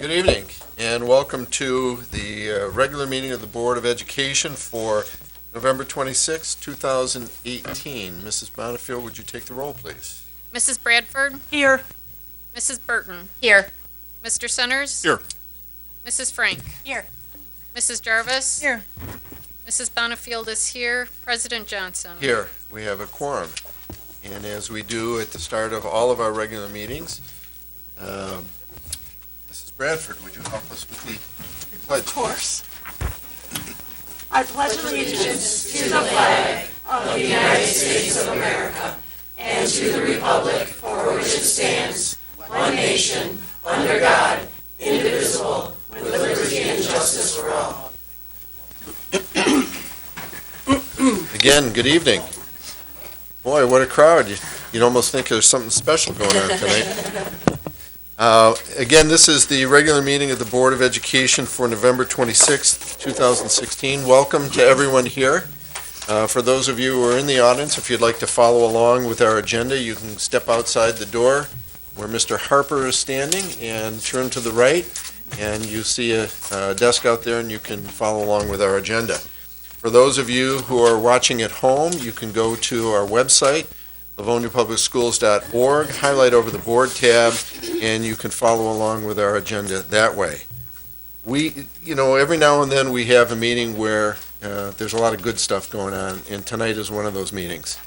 Good evening, and welcome to the regular meeting of the Board of Education for November 26, 2018. Mrs. Bonifield, would you take the roll, please? Mrs. Bradford? Here. Mrs. Burton? Here. Mr. Centers? Here. Mrs. Frank? Here. Mrs. Jarvis? Here. Mrs. Bonifield is here. President Johnson? Here, we have a quorum. And as we do at the start of all of our regular meetings, Mrs. Bradford, would you help us with the pledge? Of course. I pledge allegiance to the flag of the United States of America and to the republic for which it stands, one nation, under God, indivisible, with liberty and justice for all. Again, good evening. Boy, what a crowd. You'd almost think there's something special going on tonight. Again, this is the regular meeting of the Board of Education for November 26th, 2016. Welcome to everyone here. For those of you who are in the audience, if you'd like to follow along with our agenda, you can step outside the door where Mr. Harper is standing and turn to the right, and you see a desk out there and you can follow along with our agenda. For those of you who are watching at home, you can go to our website, livoniapublicschools.org, highlight over the board tab, and you can follow along with our agenda that way. Every now and then we have a meeting where there's a lot of good stuff going on, and tonight is one of those meetings.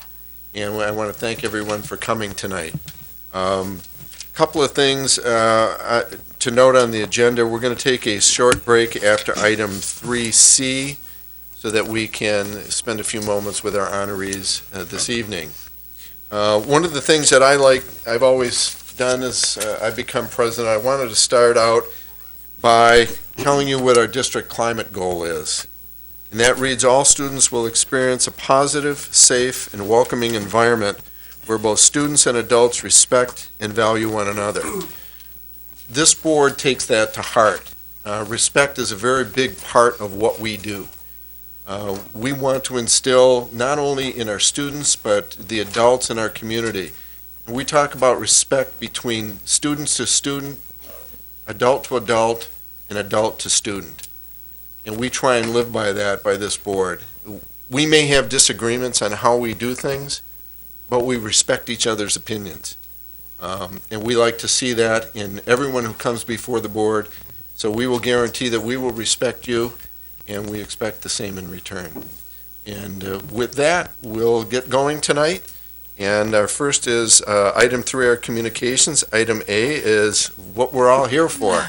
And I want to thank everyone for coming tonight. Couple of things to note on the agenda. We're going to take a short break after item 3C so that we can spend a few moments with our honorees this evening. One of the things that I've always done as I've become president, I wanted to start out by telling you what our district climate goal is. And that reads, all students will experience a positive, safe, and welcoming environment where both students and adults respect and value one another. This board takes that to heart. Respect is a very big part of what we do. We want to instill not only in our students, but the adults in our community. And we talk about respect between students to student, adult to adult, and adult to student. And we try and live by that by this board. We may have disagreements on how we do things, but we respect each other's opinions. And we like to see that in everyone who comes before the board. So we will guarantee that we will respect you, and we expect the same in return. And with that, we'll get going tonight. And our first is item 3, our communications. Item A is what we're all here for.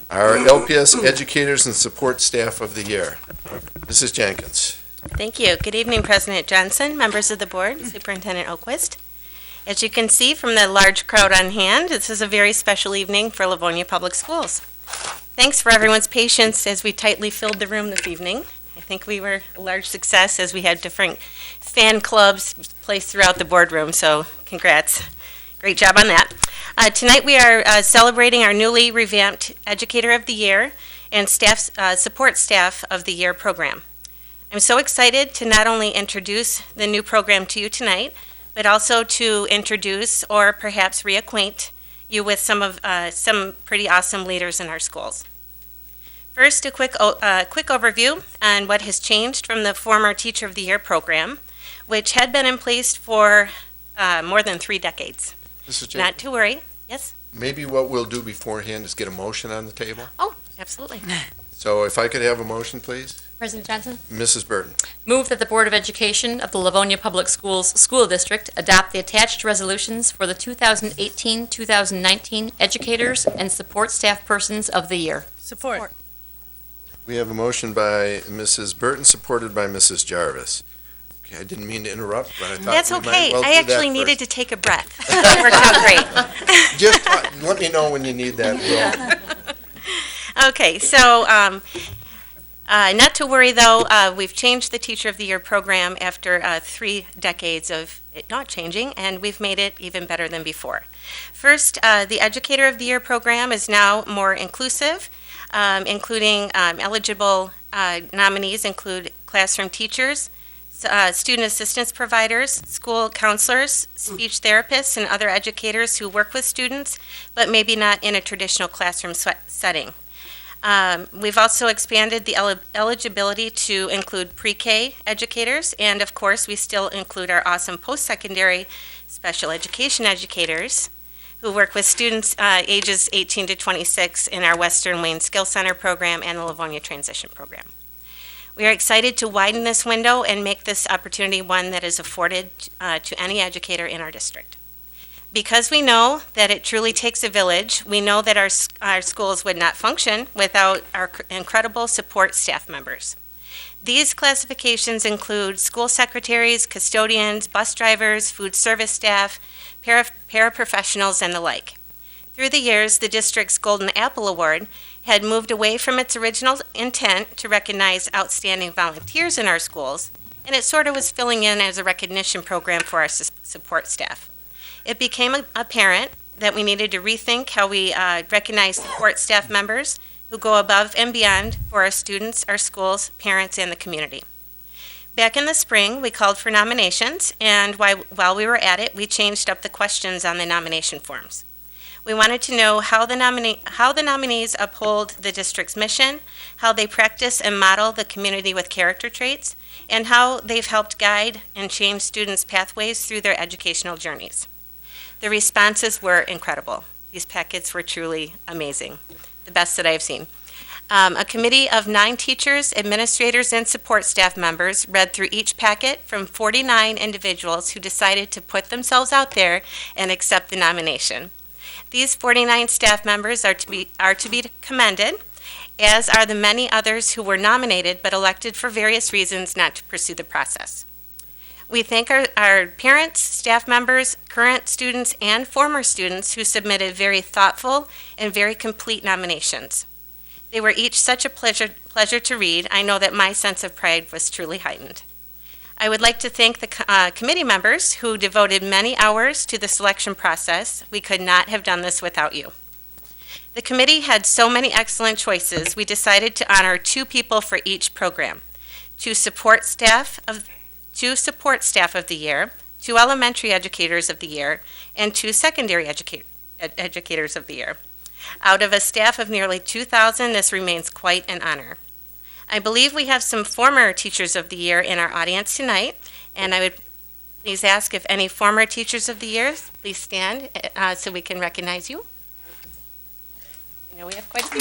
Our LPS educators and support staff of the year. Mrs. Jenkins. Thank you. Good evening, President Johnson, members of the board, Superintendent Oquist. As you can see from the large crowd on hand, this is a very special evening for Livonia Public Schools. Thanks for everyone's patience as we tightly filled the room this evening. I think we were a large success as we had different fan clubs placed throughout the boardroom, so congrats. Great job on that. Tonight we are celebrating our newly revamped Educator of the Year and Support Staff of the Year program. I'm so excited to not only introduce the new program to you tonight, but also to introduce or perhaps reacquaint you with some pretty awesome leaders in our schools. First, a quick overview on what has changed from the former Teacher of the Year program, which had been in place for more than 3 decades. Mrs. Jenkins. Not to worry. Yes? Maybe what we'll do beforehand is get a motion on the table. Oh, absolutely. So if I could have a motion, please. President Johnson? Mrs. Burton. Move that the Board of Education of the Livonia Public Schools School District adopt the attached resolutions for the 2018-2019 Educators and Support Staff Persons of the Year. Support. We have a motion by Mrs. Burton, supported by Mrs. Jarvis. Okay, I didn't mean to interrupt, but I thought That's we okay. might well I do actually that needed first. to take a breath. It worked out great. Just let me know when you need that, Will. Okay, so not to worry though, we've changed the Teacher of the Year program after 3 decades of it not changing, and we've made it even better than before. First, the Educator of the Year program is now more inclusive, including eligible nominees include classroom teachers, student assistance providers, school counselors, speech therapists, and other educators who work with students, but maybe not in a traditional classroom setting. We've also expanded the eligibility to include pre-K educators, and of course, we still include our awesome post-secondary special education educators who work with students ages 18 to 26 in our Western Wayne Skill Center program and the Livonia Transition Program. We are excited to widen this window and make this opportunity one that is afforded to any educator in our district. Because we know that it truly takes a village, we know that our schools would not function without our incredible support staff members. These classifications include school secretaries, custodians, bus drivers, food service staff, paraprofessionals, and the like. Through the years, the district's Golden Apple Award had moved away from its original intent to recognize outstanding volunteers in our schools, and it sort of was filling in as a recognition program for our support staff. It became apparent that we needed to rethink how we recognize support staff members who go above and beyond for our students, our schools, parents, and the community. Back in the spring, we called for nominations, and while we were at it, we changed up the questions on the nomination forms. We wanted to know how the nominees uphold the district's mission, how they practice and model the community with character traits, and how they've helped guide and change students' pathways through their educational journeys. The responses were incredible. These packets were truly amazing, the best that I've seen. A committee of 9 teachers, administrators, and support staff members read through each packet from 49 individuals who decided to put themselves out there and accept the nomination. These 49 staff members are to be commended, as are the many others who were nominated but elected for various reasons not to pursue the process. We thank our parents, staff members, current students, and former students who submitted very thoughtful and very complete nominations. They were each such a pleasure to read. I know that my sense of pride was truly heightened. I would like to thank the committee members who devoted many hours to the selection process. We could not have done this without you. The committee had so many excellent choices, we decided to honor 2 people for each program. 2 support staff of the year, 2 elementary educators of the year, and 2 secondary educators of the year. Out of a staff of nearly 2,000, this remains quite an honor. I believe we have some former Teachers of the Year in our audience tonight, and I would please ask if any former Teachers of the Year, please stand so we can recognize you. I know we have quite a few.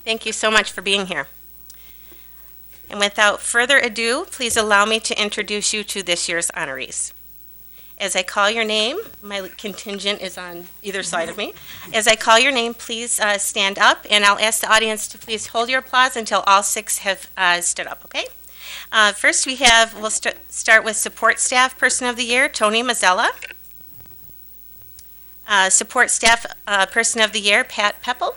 Thank you so much for being here. And without further ado, please allow me to introduce you to this year's honorees. As I call your name, my contingent is on either side of me. As I call your name, please stand up, and I'll ask the audience to please hold your applause until all 6 have stood up, okay? First, we'll start with Support Staff Person of the Year, Tonio Mazzella. Support Staff Person of the Year, Pat Heppell.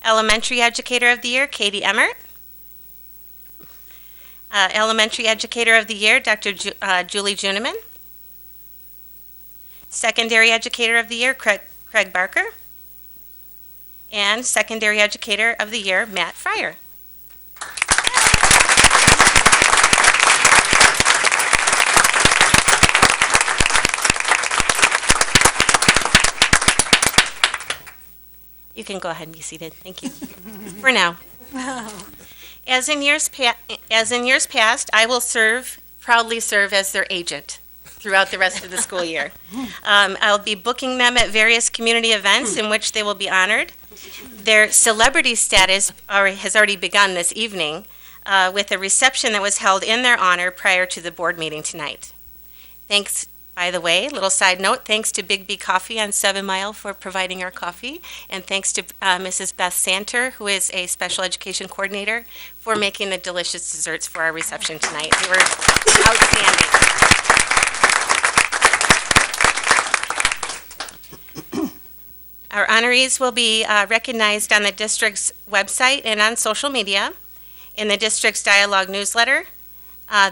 Elementary Educator of the Year, Katie Emmer. Elementary Educator of the Year, Dr. Julie Juneman. Secondary Educator of the Year, Craig Barker. And Secondary Educator of the Year, Matt Fryer. You can go ahead and be seated. Thank you. For now. As in years past, I will proudly serve as their agent throughout the rest of the school year. I'll be booking them at various community events in which they will be honored. Their celebrity status has already begun this evening with a reception that was held in their honor prior to the board meeting tonight. Thanks, by the way, little side note, thanks to Big B Coffee on 7 Mile for providing our coffee, and thanks to Mrs. Beth Santer, who is a special education coordinator, for making the delicious desserts for our reception tonight. They were outstanding. Our honorees will be recognized on the district's website and on social media, in the district's dialogue newsletter.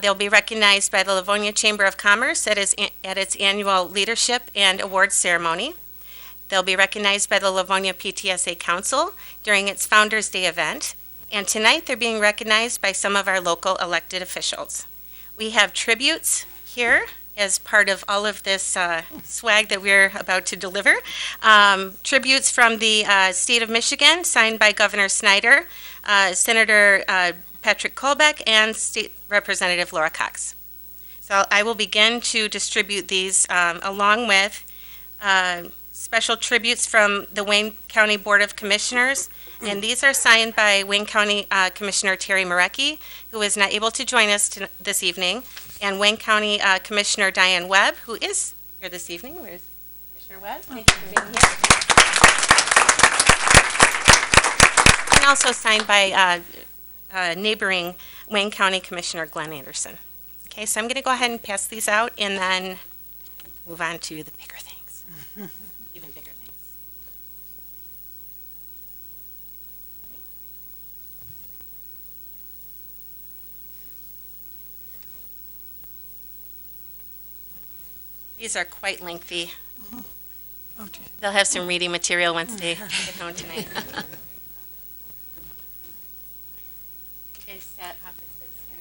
They'll be recognized by the Livonia Chamber of Commerce at its annual Leadership and Awards Ceremony. They'll be recognized by the Livonia PTSA Council during its Founders Day event. And tonight, they're being recognized by some of our local elected officials. We have tributes here as part of all of this swag that we're about to deliver. Tributes from the state of Michigan, signed by Governor Snyder, Senator Patrick Colbeck, and State Representative Laura Cox. So I will begin to distribute these along with special tributes from the Wayne County Board of Commissioners. And these are signed by Wayne County Commissioner Terry Marecki, who is not able to join us this evening, and Wayne County Commissioner Diane Webb, who is here this evening. Where's Commissioner Webb? Thank you for being here. And also signed by neighboring Wayne County Commissioner Glenn Anderson. Okay, so I'm going to go ahead and pass these out and then move on to the bigger things. Even bigger things. These are quite lengthy. Oh, dear. They'll have some reading material once they get home tonight. Okay, set opposites here.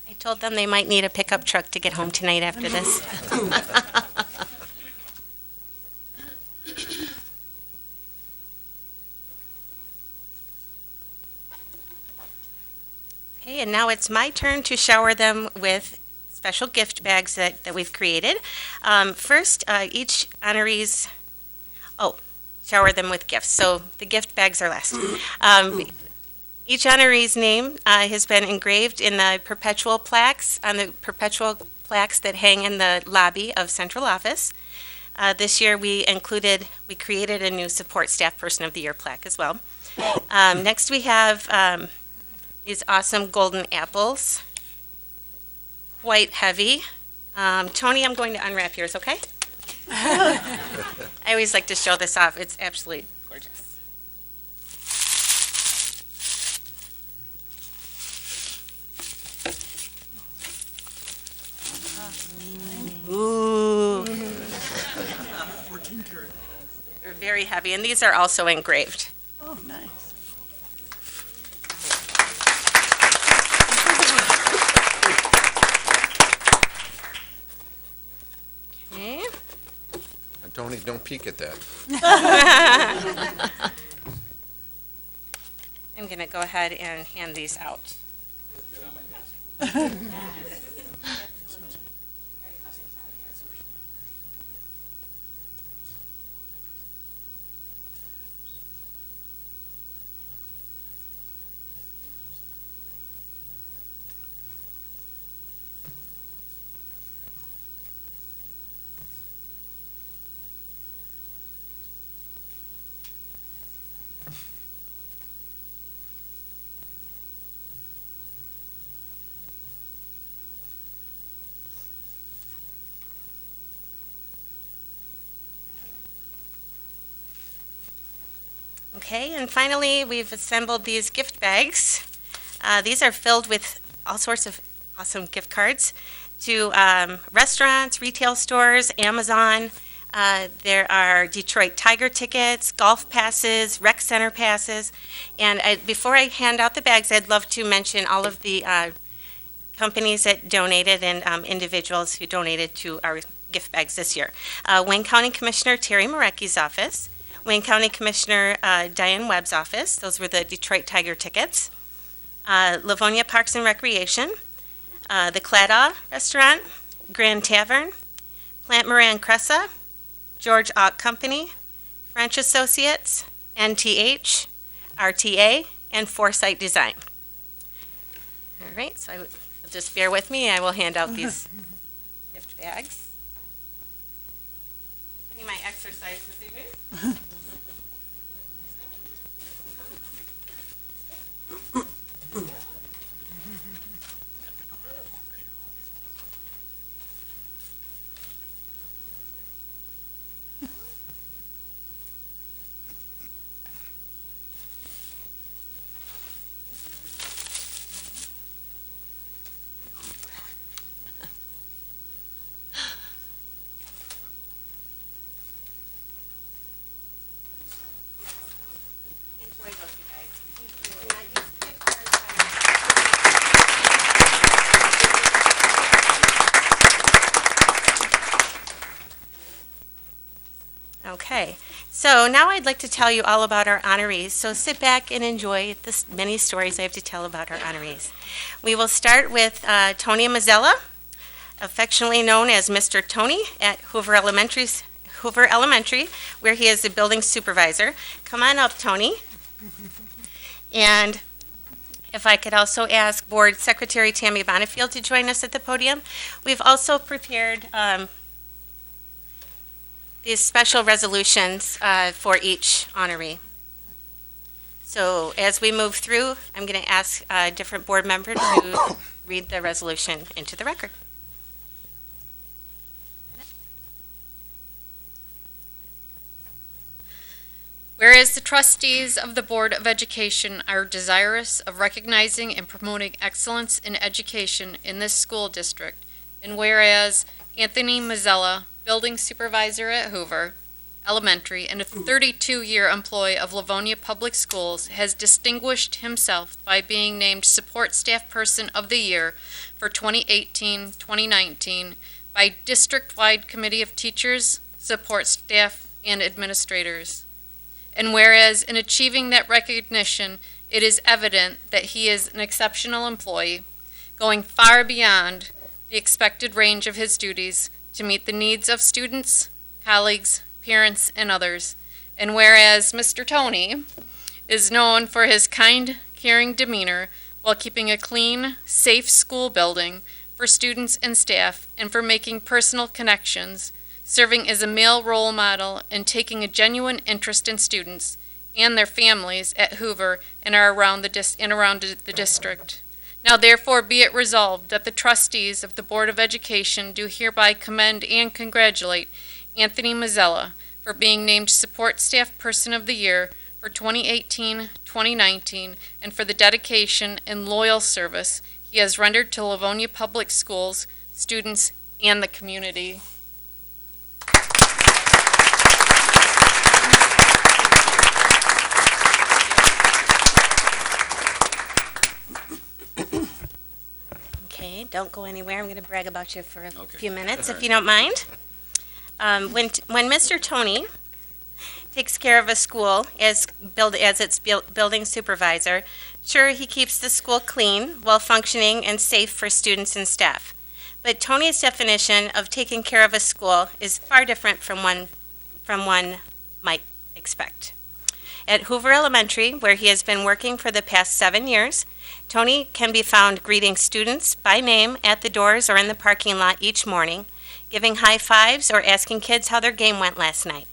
I told them they might need a pickup truck to get home tonight after this. Okay, and now it's my turn to shower them with special gift bags that we've created. First, each honorees, shower them with gifts. So the gift bags are last. Each honoree's name has been engraved in the perpetual plaques, on the perpetual plaques that hang in the lobby of central office. This year we created a new support staff person of the year plaque as well. Next we have these awesome golden apples, quite heavy. Tony, I'm going to unwrap yours, okay? I always like to show this off. It's absolutely gorgeous. Ooh. 14 karat. They're very heavy, and these are also engraved. Oh, nice. Okay. Tony, don't peek at that. I'm going to go ahead and hand these out. Okay, and finally, we've assembled these gift bags. These are filled with all sorts of awesome gift cards to restaurants, retail stores, Amazon. There are Detroit Tiger tickets, golf passes, rec center passes. And before I hand out the bags, I'd love to mention all of the companies that donated and individuals who donated to our gift bags this year. Wayne County Commissioner Terry Marecki's office, Wayne County Commissioner Diane Webb's office. Those were the Detroit Tiger tickets. Livonia Parks and Recreation, the Claddagh Restaurant, Grand Tavern, Plant Moran Cressa, George Auk Company, French Associates, NTH, RTA, and Foresight Design. All right, so just bear with me. I will hand out these gift bags. me my exercise this evening. Enjoy those, you guys. Okay, so now I'd like to tell you all about our honorees. So sit back and enjoy the many stories I have to tell about our honorees. We will start with Tonio Mazzella, affectionately known as Mr. Tony at Hoover Elementary, where he is the building supervisor. Come on up, Tony. And if I could also ask Board Secretary Tammy Bonifield to join us at the podium. We've also prepared these special resolutions for each honoree. So as we move through, I'm going to ask a different board member to read the resolution into the record. Whereas the trustees of the Board of Education are desirous of recognizing and promoting excellence in education in this school district, and whereas Anthony Mazzella, building supervisor at Hoover Elementary and a 32-year employee of Livonia Public Schools, has distinguished himself by being named Support Staff Person of the Year for 2018-2019 by District-wide Committee of Teachers, Support Staff, and Administrators. And whereas in achieving that recognition, it is evident that he is an exceptional employee, going far beyond the expected range of his duties to meet the needs of students, colleagues, parents, and others. And whereas Mr. Tony is known for his kind, caring demeanor while keeping a clean, safe school building for students and staff, and for making personal connections, serving as a male role model, and taking a genuine interest in students and their families at Hoover and around the district. Now therefore be it resolved that the trustees of the Board of Education do hereby commend and congratulate Anthony Mazzella for being named Support Staff Person of the Year for 2018-2019 and for the dedication and loyal service he has rendered to Livonia Public Schools, students, and the community. Okay, don't go anywhere. I'm going to brag about you for a few minutes, if you don't mind. When Mr. Tony takes care of a school as its building supervisor, sure, he keeps the school clean, well-functioning, and safe for students and staff. But Tony's definition of taking care of a school is far different from one might expect. At Hoover Elementary, where he has been working for the past 7 years, Tony can be found greeting students by name at the doors or in the parking lot each morning, giving high fives or asking kids how their game went last night,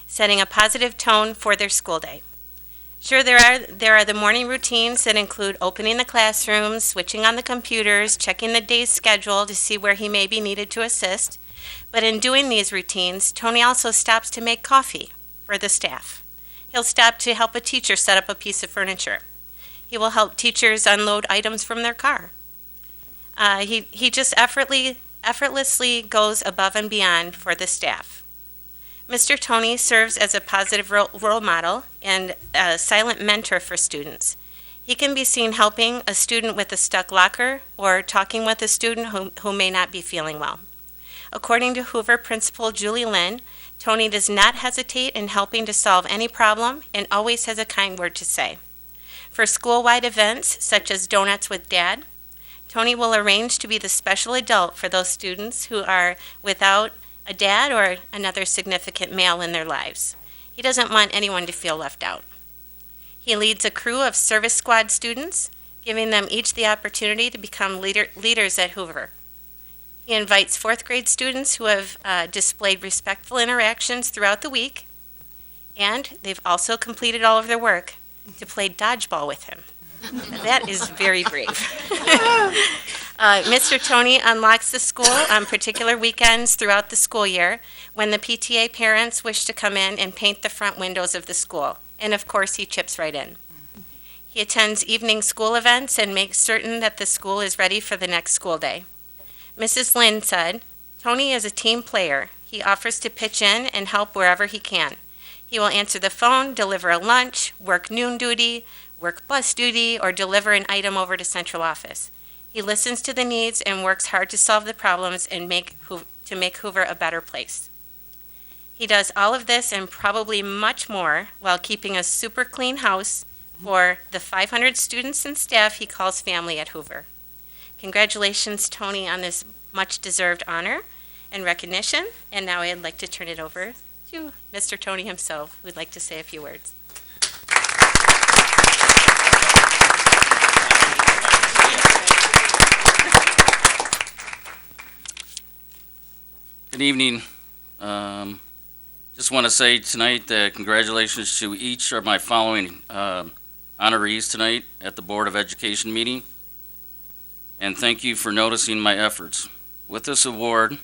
setting a positive tone for their school day. Sure, there are the morning routines that include opening the classrooms, switching on the computers, checking the day's schedule to see where he may be needed to assist. But in doing these routines, Tony also stops to make coffee for the staff. He'll stop to help a teacher set up a piece of furniture. He will help teachers unload items from their car. He just effortlessly goes above and beyond for the staff. Mr. Tony serves as a positive role model and a silent mentor for students. He can be seen helping a student with a stuck locker or talking with a student who may not be feeling well. According to Hoover Principal Julie Lynn, Tony does not hesitate in helping to solve any problem and always has a kind word to say. For school-wide events, such as Donuts with Dad, Tony will arrange to be the special adult for those students who are without a dad or another significant male in their lives. He doesn't want anyone to feel left out. He leads a crew of service squad students, giving them each the opportunity to become leaders at Hoover. He invites fourth grade students who have displayed respectful interactions throughout the week, and they've also completed all of their work to play dodgeball with him. That is very brave. Mr. Tony unlocks the school on particular weekends throughout the school year when the PTA parents wish to come in and paint the front windows of the school. And of course, he chips right in. He attends evening school events and makes certain that the school is ready for the next school day. Mrs. Lynn said, "Tony is a team player. He offers to pitch in and help wherever he can. He will answer the phone, deliver a lunch, work noon duty, work bus duty, or deliver an item over to central office. He listens to the needs and works hard to solve the problems and to make Hoover a better place. He does all of this and probably much more while keeping a super clean house for the 500 students and staff he calls family at Hoover." Congratulations, Tony, on this much-deserved honor and recognition. And now I'd like to turn it over to Mr. Tony himself, who would like to say a few words. Good evening. Just want to say tonight that congratulations to each of my following honorees tonight at the Board of Education meeting. And thank you for noticing my efforts. With this award,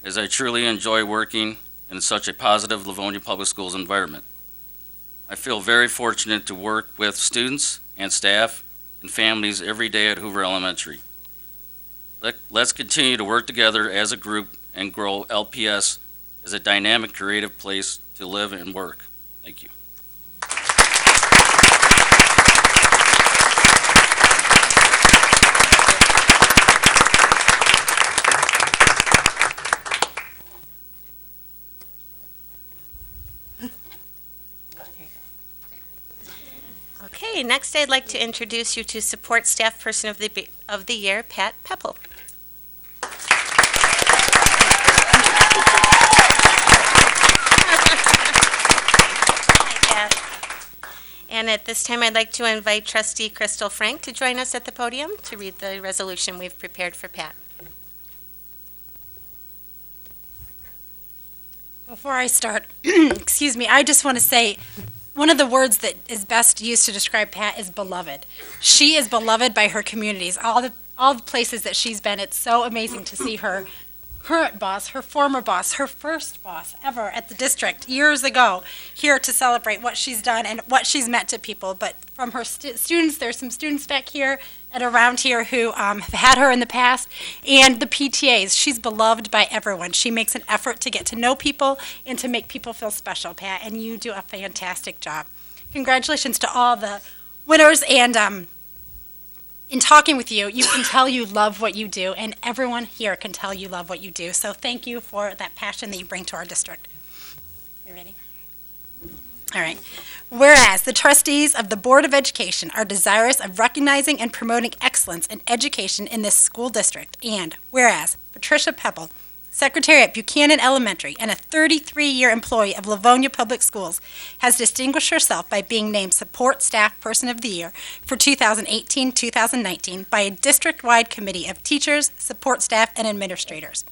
as I truly enjoy working in such a positive Livonia Public Schools environment. I feel very fortunate to work with students and staff and families every day at Hoover Elementary. Let's continue to work together as a group and grow LPS as a dynamic, creative place to live and work. Thank you. Okay, next I'd like to introduce you to Support Staff Person of the Year, Pat Heppell. And at this time, I'd like to invite Trustee Crystal Frank to join us at the podium to read the resolution we've prepared for Pat. Before I start, excuse me, I just want to say one of the words that is best used to describe Pat is beloved. She is beloved by her communities, all the places that she's been. It's so amazing to see her current boss, her former boss, her first boss ever at the district years ago here to celebrate what she's done and what she's meant to people. But from her students, there's some students back here and around here who have had her in the past, and the PTAs. She's beloved by everyone. She makes an effort to get to know people and to make people feel special, Pat, and you do a fantastic job. Congratulations to all the winners, and in talking with you, you can tell you love what you do, and everyone here can tell you love what you do. So thank you for that passion that you bring to our district. You ready? All right. Whereas the trustees of the Board of Education are desirous of recognizing and promoting excellence in education in this school district, and whereas Patricia Heppell, Secretary at Buchanan Elementary and a 33-year employee of Livonia Public Schools, has distinguished herself by being named Support Staff Person of the Year for 2018-2019 by a district-wide committee of teachers, support staff, and administrators.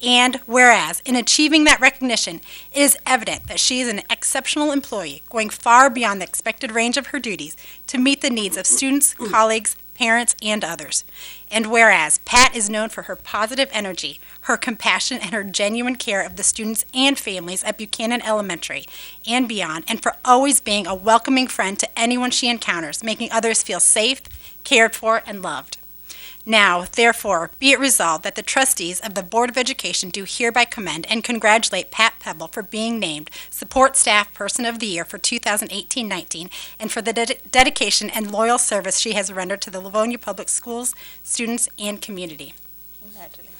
And whereas, in achieving that recognition, it is evident that she is an exceptional employee, going far beyond the expected range of her duties to meet the needs of students, colleagues, parents, and others. And whereas Pat is known for her positive energy, her compassion, and her genuine care of the students and families at Buchanan Elementary and beyond, and for always being a welcoming friend to anyone she encounters, making others feel safe, cared for, and loved. Now, therefore, be it resolved that the trustees of the Board of Education do hereby commend and congratulate Pat Heppell for being named Support Staff Person of the Year for 2018-19 and for the dedication and loyal service she has rendered to the Livonia Public Schools, students, and community. Congratulations.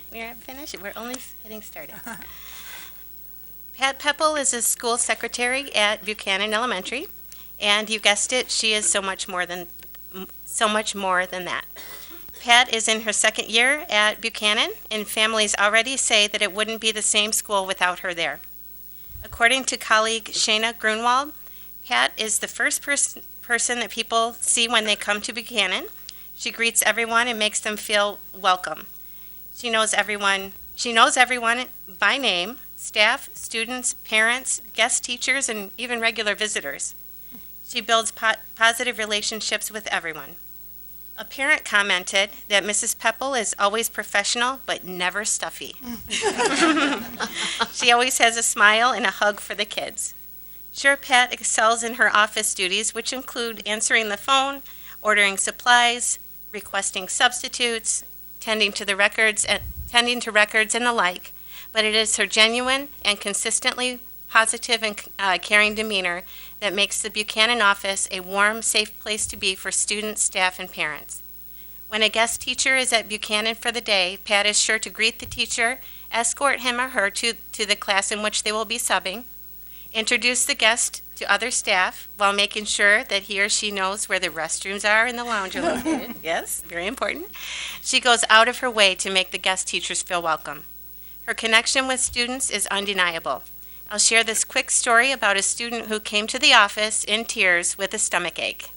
We aren't finished. We're only getting started. Pat Heppell is a school secretary at Buchanan Elementary, and you guessed it, she is so much more than that. Pat is in her second year at Buchanan, and families already say that it wouldn't be the same school without her there. According to colleague Shayna Grunwald, Pat is the first person that people see when they come to Buchanan. She greets everyone and makes them feel welcome. She knows everyone by name, staff, students, parents, guest teachers, and even regular visitors. She builds positive relationships with everyone. A parent commented that Mrs. Heppell is always professional but never stuffy. She always has a smile and a hug for the kids. Sure, Pat excels in her office duties, which include answering the phone, ordering supplies, requesting substitutes, tending to records and the like, but it is her genuine and consistently positive and caring demeanor that makes the Buchanan office a warm, safe place to be for students, staff, and parents. When a guest teacher is at Buchanan for the day, Pat is sure to greet the teacher, escort him or her to the class in which they will be subbing, introduce the guest to other staff while making sure that he or she knows where the restrooms are and the lounge are located. Yes, very important. She goes out of her way to make the guest teachers feel welcome. Her connection with students is undeniable. I'll share this quick story about a student who came to the office in tears with a stomach ache.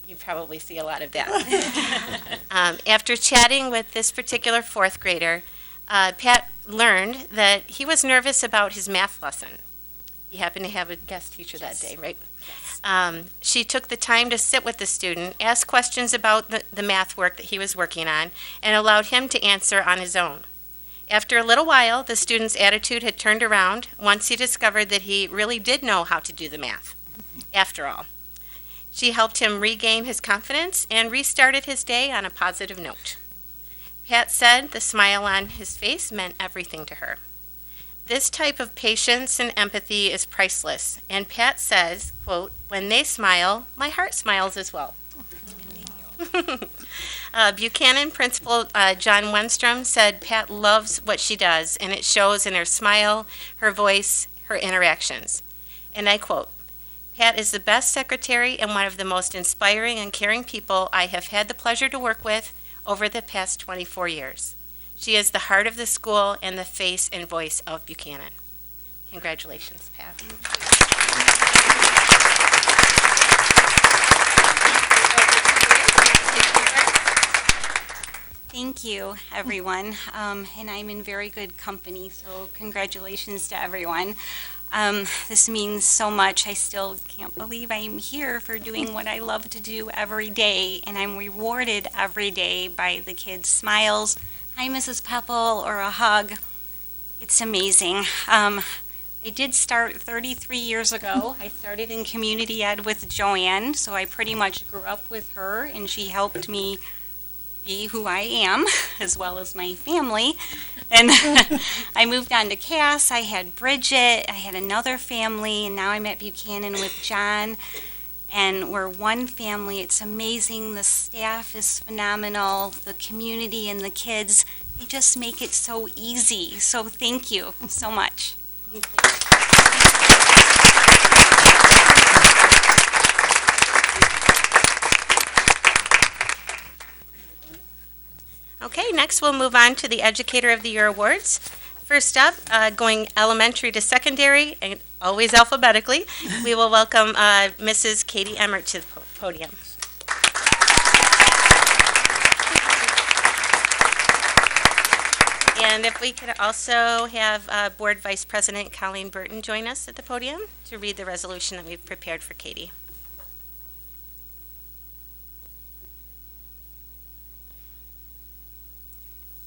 You probably see a lot of that. After chatting with this particular fourth grader, Pat learned that he was nervous about his math lesson. He happened to have a guest teacher that day, right? Yes. She took the time to sit with the student, ask questions about the math work that he was working on, and allowed him to answer on his own. After a little while, the student's attitude had turned around once he discovered that he really did know how to do the math, after all. She helped him regain his confidence and restarted his day on a positive note. Pat said the smile on his face meant everything to her. This type of patience and empathy is priceless, and Pat says, quote, "When they smile, my heart smiles as well." Buchanan Principal John Wenstrom said Pat loves what she does, and it shows in her smile, her voice, her interactions. And I quote, "Pat is the best secretary and one of the most inspiring and caring people I have had the pleasure to work with over the past 24 years. She is the heart of the school and the face and voice of Buchanan." Congratulations, Pat. Thank you, everyone. And I'm in very good company, so congratulations to everyone. This means so much. I still can't believe I'm here for doing what I love to do every day, and I'm rewarded every day by the kids' smiles. "Hi, Mrs. Puffle," or a hug. It's amazing. I did start 33 years ago. I started in community ed with Joanne, so I pretty much grew up with her, and she helped me be who I am, as well as my family. And I moved on to Cass. I had Bridget. I had another family, and now I'm at Buchanan with John. And we're one family. It's amazing. The staff is phenomenal. The community and the kids, they just make it so easy. So thank you so much. Thank you. Okay, next we'll move on to the Educator of the Year awards. First up, going elementary to secondary, and always alphabetically, we will welcome Mrs. Katie Emmer to the podium. And if we could also have Board Vice President Colleen Burton join us at the podium to read the resolution that we've prepared for Katie.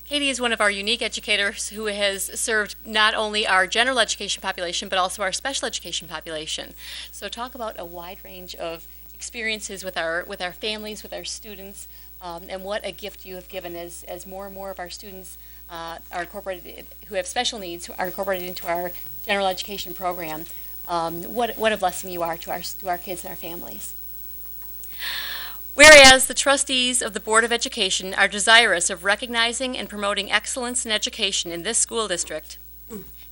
Katie is one of our unique educators who has served not only our general education population, but also our special education population. So talk about a wide range of experiences with our families, with our students, and what a gift you have given as more and more of our students are incorporated, who have special needs, are incorporated into our general education program. What a blessing you are to our kids and our families. Whereas the trustees of the Board of Education are desirous of recognizing and promoting excellence in education in this school district,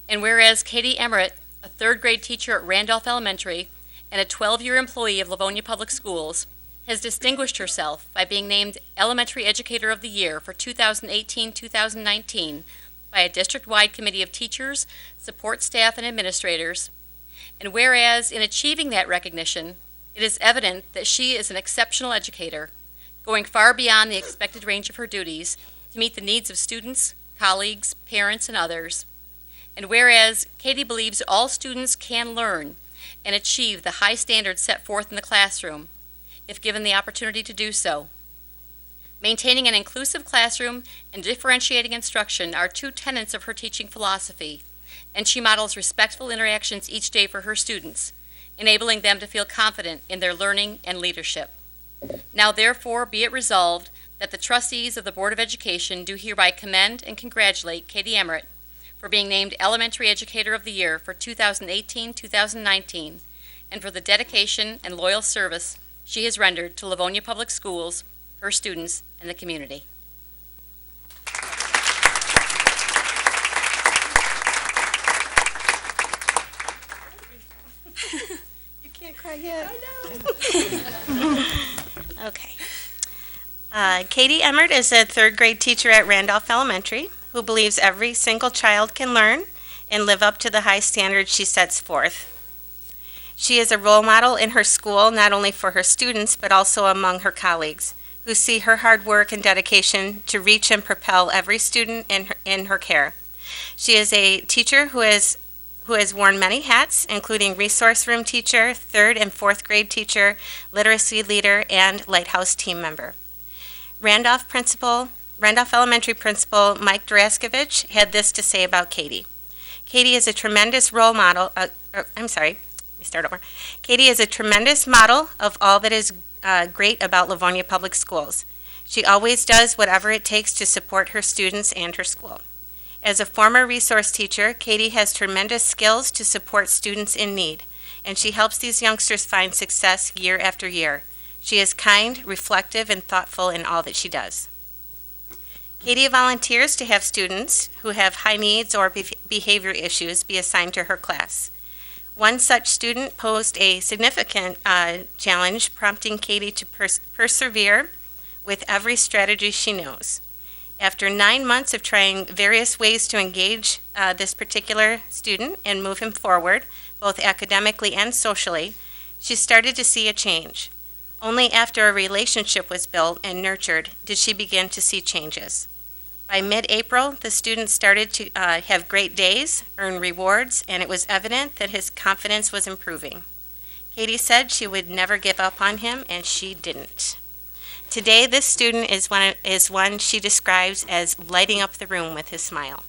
and whereas Katie Emmer, a third grade teacher at Randolph Elementary and a 12-year employee of Livonia Public Schools, has distinguished herself by being named Elementary Educator of the Year for 2018-2019 by a district-wide committee of teachers, support staff, and administrators. And whereas in achieving that recognition, it is evident that she is an exceptional educator, going far beyond the expected range of her duties to meet the needs of students, colleagues, parents, and others. And whereas Katie believes all students can learn and achieve the high standards set forth in the classroom, if given the opportunity to do so. Maintaining an inclusive classroom and differentiating instruction are two tenets of her teaching philosophy, and she models respectful interactions each day for her students, enabling them to feel confident in their learning and leadership. Now therefore be it resolved that the trustees of the Board of Education do hereby commend and congratulate Katie Emmer for being named Elementary Educator of the Year for 2018-2019, and for the dedication and loyal service she has rendered to Livonia Public Schools, her students, and the community. You can't cry yet. Okay. Katie Emmert is a third grade teacher at Randolph Elementary who believes every single child can learn and live up to the high standards she sets forth. She is a role model in her school, not only for her students, but also among her colleagues, who see her hard work and dedication to reach and propel every student in her care. She is a teacher who has worn many hats, including resource room teacher, third and fourth grade teacher, literacy leader, and Lighthouse team member. Randolph Elementary Principal Mike Daraskovich had this to say about Katie. Katie is a tremendous role model. Katie is a tremendous model of all that is great about Livonia Public Schools. She always does whatever it takes to support her students and her school. As a former resource teacher, Katie has tremendous skills to support students in need, and she helps these youngsters find success year after year. She is kind, reflective, and thoughtful in all that she does. Katie volunteers to have students who have high needs or behavior issues be assigned to her class. One such student posed a significant challenge, prompting Katie to persevere with every strategy she knows. After 9 months of trying various ways to engage this particular student and move him forward, both academically and socially, she started to see a change. Only after a relationship was built and nurtured did she begin to see changes. By mid-April, the student started to have great days, earn rewards, and it was evident that his confidence was improving. Katie said she would never give up on him, and she didn't. Today, this student is one she describes as lighting up the room with his smile.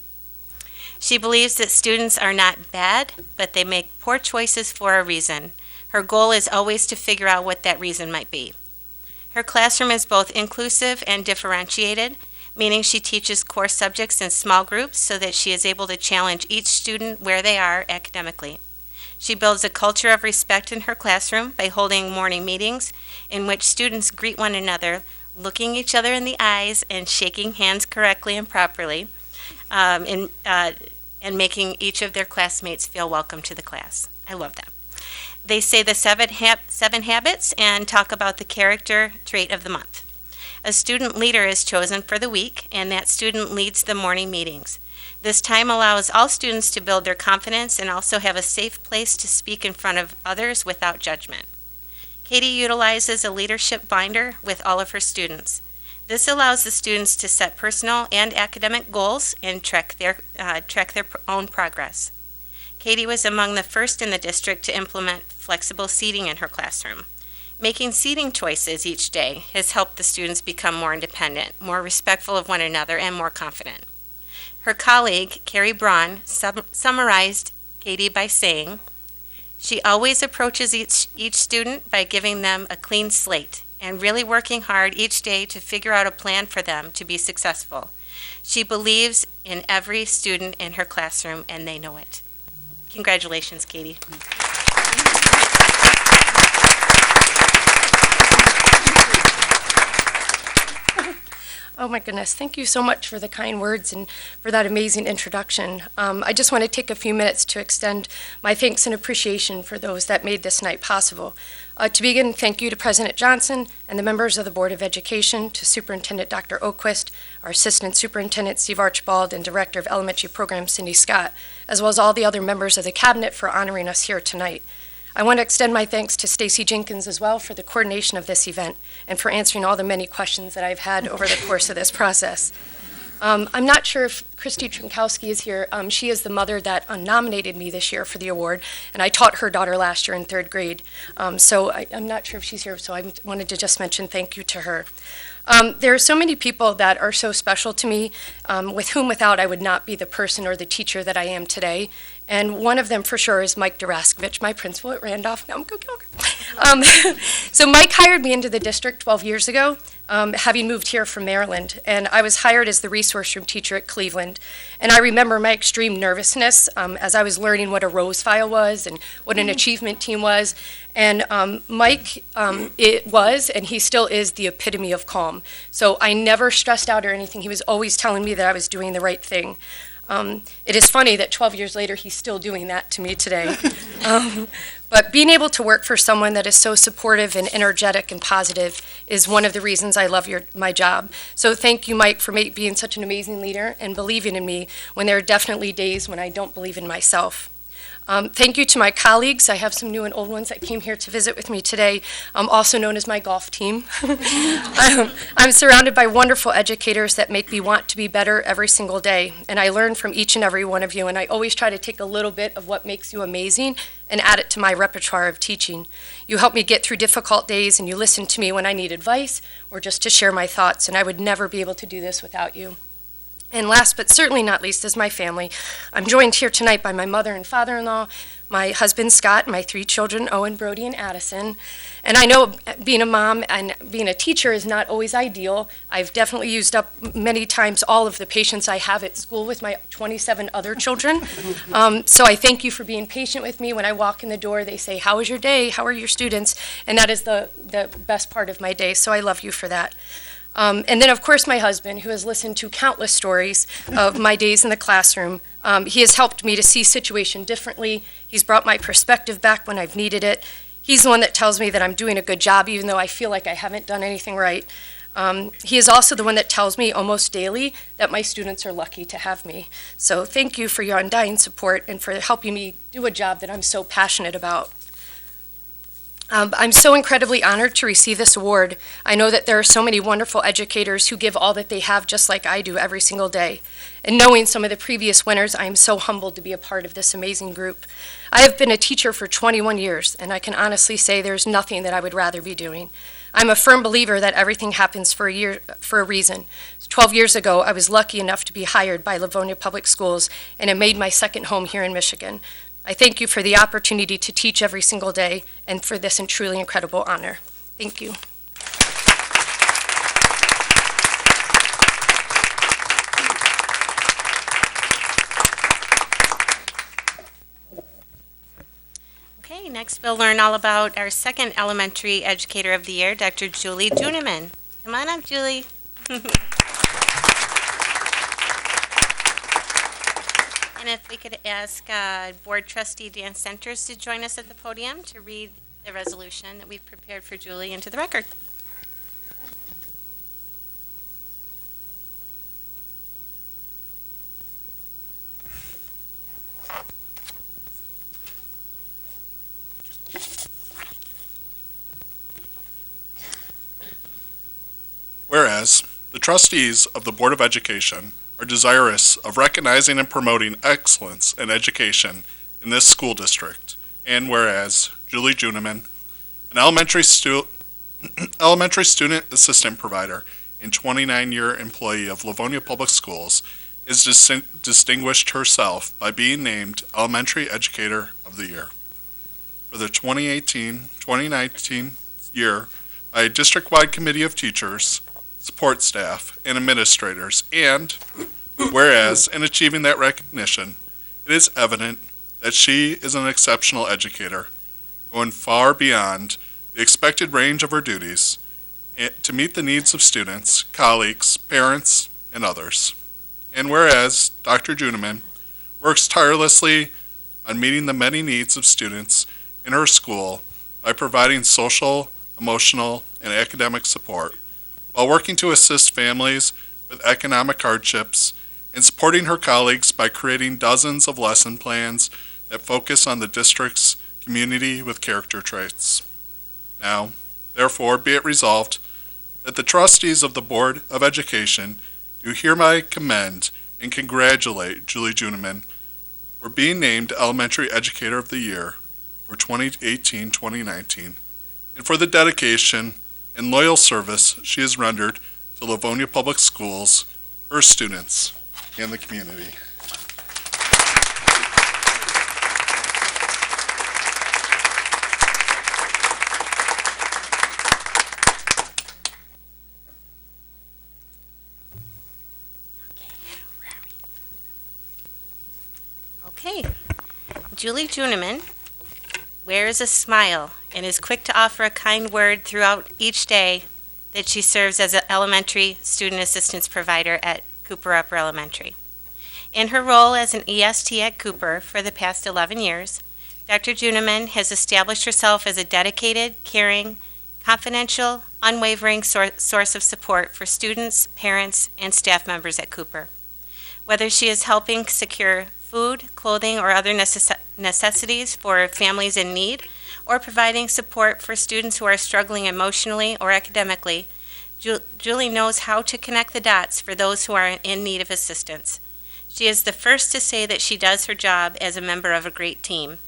She believes that students are not bad, but they make poor choices for a reason. Her goal is always to figure out what that reason might be. Her classroom is both inclusive and differentiated, meaning she teaches core subjects in small groups so that she is able to challenge each student where they are academically. She builds a culture of respect in her classroom by holding morning meetings in which students greet one another, looking each other in the eyes and shaking hands correctly and properly, and making each of their classmates feel welcome to the class. I love that. They say the seven habits and talk about the character trait of the month. A student leader is chosen for the week, and that student leads the morning meetings. This time allows all students to build their confidence and also have a safe place to speak in front of others without judgment. Katie utilizes a leadership binder with all of her students. This allows the students to set personal and academic goals and track their own progress. Katie was among the first in the district to implement flexible seating in her classroom. Making seating choices each day has helped the students become more independent, more respectful of one another, and more confident. Her colleague, Carrie Braun, summarized Katie by saying, "She always approaches each student by giving them a clean slate and really working hard each day to figure out a plan for them to be successful. She believes in every student in her classroom, and they know it." Congratulations, Katie. Oh my goodness, thank you so much for the kind words and for that amazing introduction. I just want to take a few minutes to extend my thanks and appreciation for those that made this night possible. To begin, thank you to President Johnson and the members of the Board of Education, to Superintendent Dr. Oquist, our Assistant Superintendent Steve Archibald, and Director of Elementary Programs Cindy Scott, as well as all the other members of the Cabinet for honoring us here tonight. I want to extend my thanks to Stacy Jenkins as well for the coordination of this event and for answering all the many questions that I've had over the course of this process. I'm not sure if Christy Trinkowski is here. She is the mother that nominated me this year for the award, and I taught her daughter last year in 3rd grade. So I'm not sure if she's here, so I wanted to just mention thank you to her. There are so many people that are so special to me, with whom without I would not be the person or the teacher that I am today. And one of them for sure is Mike Daraskovich, my principal at Randolph. Now I'm going to So Mike hired me into the district 12 years ago, having moved here from Maryland. And I was hired as the resource room teacher at Cleveland. And I remember my extreme nervousness as I was learning what a rose file was and what an achievement team was. And Mike, it was, and he still is, the epitome of calm. So I never stressed out or anything. He was always telling me that I was doing the right thing. It is funny that 12 years later, he's still doing that to me today. But being able to work for someone that is so supportive and energetic and positive is one of the reasons I love my job. So thank you, Mike, for being such an amazing leader and believing in me when there are definitely days when I don't believe in myself. Thank you to my colleagues. I have some new and old ones that came here to visit with me today, also known as my golf team. I'm surrounded by wonderful educators that make me want to be better every single day, and I learn from each and every one of you, and I always try to take a little bit of what makes you amazing and add it to my repertoire of teaching. You help me get through difficult days, and you listen to me when I need advice or just to share my thoughts, and I would never be able to do this without you. And last but certainly not least is my family. I'm joined here tonight by my mother and father-in-law, my husband Scott, my 3 children, Owen, Brody, and Addison. And I know being a mom and being a teacher is not always ideal. I've definitely used up many times all of the patience I have at school with my 27 other children. So I thank you for being patient with me. When I walk in the door, they say, "How was your day? How are your students?" And that is the best part of my day, so I love you for that. And then, of course, my husband, who has listened to countless stories of my days in the classroom. He has helped me to see situation differently. He's brought my perspective back when I've needed it. He's the one that tells me that I'm doing a good job, even though I feel like I haven't done anything right. He is also the one that tells me almost daily that my students are lucky to have me. So thank you for your undying support and for helping me do a job that I'm so passionate about. I'm so incredibly honored to receive this award. I know that there are so many wonderful educators who give all that they have just like I do every single day. And knowing some of the previous winners, I am so humbled to be a part of this amazing group. I have been a teacher for 21 years, and I can honestly say there's nothing that I would rather be doing. I'm a firm believer that everything happens for a reason. 12 years ago, I was lucky enough to be hired by Livonia Public Schools, and it made my second home here in Michigan. I thank you for the opportunity to teach every single day and for this truly incredible honor. Thank you. Okay, next we'll learn all about our second elementary educator of the year, Dr. Julie Juniman. Come on up, Julie. And if we could ask Board Trustee Dan Centers to join us at the podium to read the resolution that we've prepared for Julie into the record. Whereas, the trustees of the Board of Education are desirous of recognizing and promoting excellence in education in this school district. And whereas Julie Juniman, an elementary student assistant provider and 29-year employee of Livonia Public Schools, has distinguished herself by being named Elementary Educator of the Year for the 2018-2019 year by a district-wide committee of teachers, support staff, and administrators, and whereas in achieving that recognition, it is evident that she is an exceptional educator, going far beyond the expected range of her duties, to meet the needs of students, colleagues, parents, and others. And whereas Dr. Juniman works tirelessly on meeting the many needs of students in her school by providing social, emotional, and academic support, while working to assist families with economic hardships and supporting her colleagues by creating dozens of lesson plans that focus on the district's community with character traits. Now, therefore, be it resolved that the trustees of the Board of Education do hereby commend and congratulate Julie Juniman for being named Elementary Educator of the Year for 2018-2019, and for the dedication and loyal service she has rendered to Livonia Public Schools, her students, and the community. Okay. Julie Juniman wears a smile and is quick to offer a kind word throughout each day that she serves as an elementary student assistance provider at Cooper Upper Elementary. In her role as an EST at Cooper for the past 11 years, Dr. Juniman has established herself as a dedicated, caring, confidential, unwavering source of support for students, parents, and staff members at Cooper. Whether she is helping secure food, clothing, or other necessities for families in need, or providing support for students who are struggling emotionally or academically, Julie knows how to connect the dots for those who are in need of assistance. She is the first to say that she does her job as a member of a great team.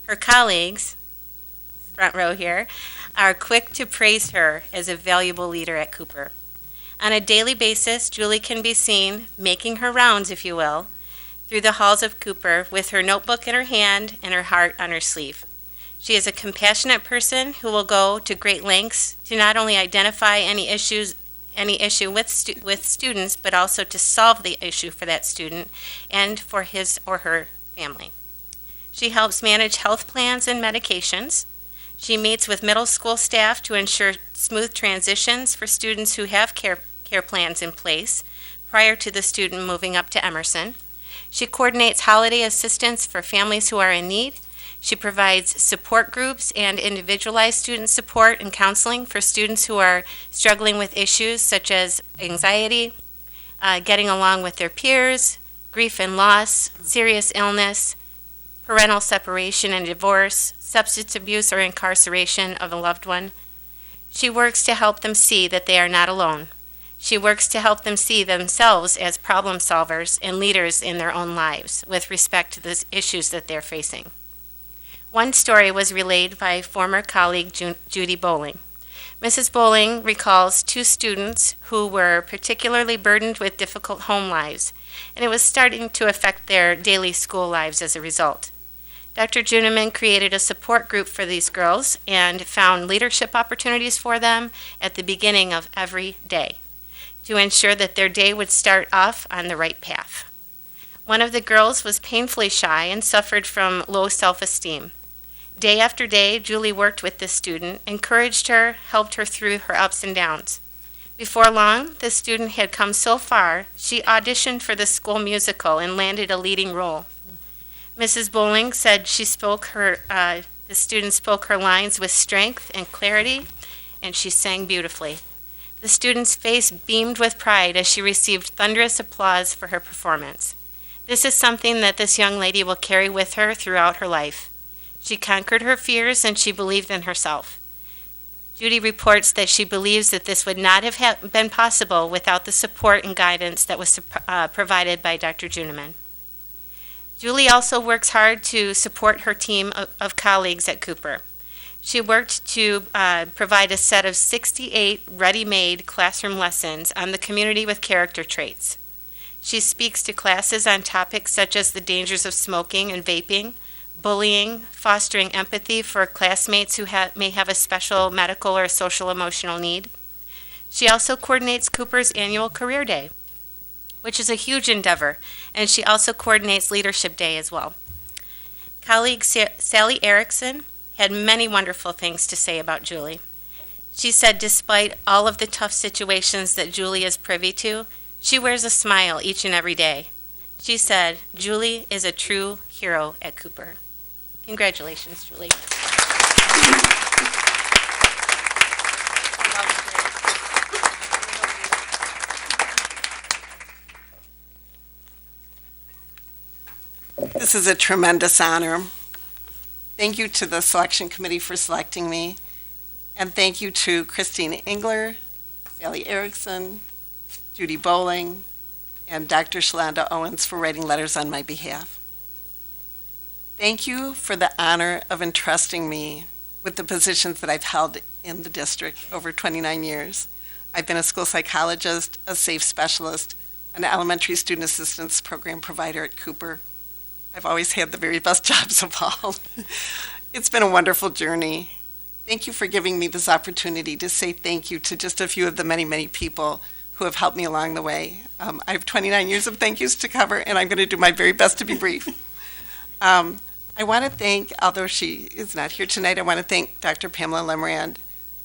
Her colleagues, front row here, are quick to praise her as a valuable leader at Cooper. On a daily basis, Julie can be seen making her rounds, if you will, through the halls of Cooper with her notebook in her hand and her heart on her sleeve. She is a compassionate person who will go to great lengths to not only identify any issue with students, but also to solve the issue for that student and for his or her family. She helps manage health plans and medications. She meets with middle school staff to ensure smooth transitions for students who have care plans in place prior to the student moving up to Emerson. She coordinates holiday assistance for families who are in need. She provides support groups and individualized student support and counseling for students who are struggling with issues such as anxiety, getting along with their peers, grief and loss, serious illness, parental separation and divorce, substance abuse or incarceration of a loved one. She works to help them see that they are not alone. She works to help them see themselves as problem solvers and leaders in their own lives with respect to the issues that they're facing. One story was relayed by former colleague Judy Bowling. Mrs. Bowling recalls two students who were particularly burdened with difficult home lives, and it was starting to affect their daily school lives as a result. Dr. Juniman created a support group for these girls and found leadership opportunities for them at the beginning of every day to ensure that their day would start off on the right path. One of the girls was painfully shy and suffered from low self-esteem. Day after day, Julie worked with this student, encouraged her, helped her through her ups and downs. Before long, the student had come so far, she auditioned for the school musical and landed a leading role. Mrs. Bowling said the student spoke her lines with strength and clarity, and she sang beautifully. The student's face beamed with pride as she received thunderous applause for her performance. This is something that this young lady will carry with her throughout her life. She conquered her fears and she believed in herself. Judy reports that she believes that this would not have been possible without the support and guidance that was provided by Dr. Juniman. Julie also works hard to support her team of colleagues at Cooper. She worked to provide a set of 68 ready-made classroom lessons on the community with character traits. She speaks to classes on topics such as the dangers of smoking and vaping, bullying, fostering empathy for classmates who may have a special medical or social emotional need. She also coordinates Cooper's annual Career Day, which is a huge endeavor, and she also coordinates Leadership Day as well. Colleague Sally Erickson had many wonderful things to say about Julie. She said despite all of the tough situations that Julie is privy to, she wears a smile each and every day. She said, "Julie is a true hero at Cooper." Congratulations, Julie. This is a tremendous honor. Thank you to the selection committee for selecting me, and thank you to Christine Engler, Sally Erickson, Judy Bowling, and Dr. Shalonda Owens for writing letters on my behalf. Thank you for the honor of entrusting me with the positions that I've held in the district over 29 years. I've been a school psychologist, a SAFE specialist, an elementary student assistance program provider at Cooper. I've always had the very best jobs of all. It's been a wonderful journey. Thank you for giving me this opportunity to say thank you to just a few of the many, many people who have helped me along the way. I have 29 years of thank yous to cover, and I'm going to do my very best to be brief. I want to thank, although she is not here tonight, I want to thank Dr. Pamela Lemerand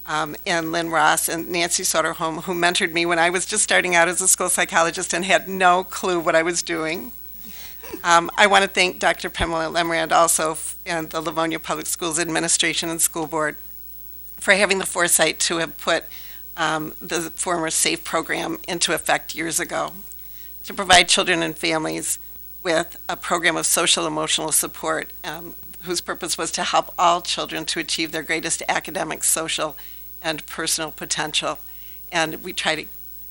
and Lynn Ross and Nancy Soderholm, who mentored me when I was just starting out as a school psychologist and had no clue what I was doing. I want to thank Dr. Pamela Lemerand also and the Livonia Public Schools Administration and School Board for having the foresight to have put the former SAFE program into effect years ago to provide children and families with a program of social emotional support whose purpose was to help all children to achieve their greatest academic, social, and personal potential. And we try to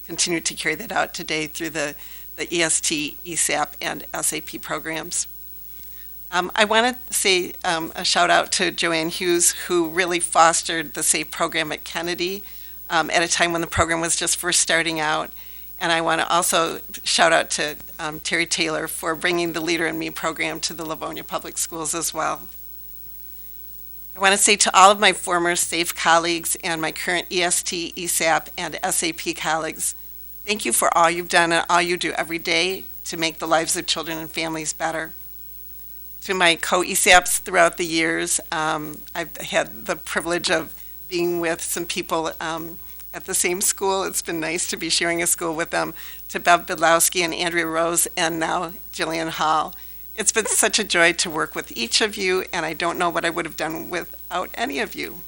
continue to carry that out today through the EST, ESAP, and SAP programs. I want to say a shout out to Joanne Hughes, who really fostered the SAFE program at Kennedy at a time when the program was just first starting out. And I want to also shout out to Terry Taylor for bringing the Leader in Me program to the Livonia Public Schools as well. I want to say to all of my former SAFE colleagues and my current EST, ESAP, and SAP colleagues, thank you for all you've done and all you do every day to make the lives of children and families better. To my co-ESAPs throughout the years, I've had the privilege of being with some people at the same school. It's been nice to be sharing a school with them, to Bev Bidlowski and Andrea Rose, and now Jillian Hall. It's been such a joy to work with each of you, and I don't know what I would have done without any of you.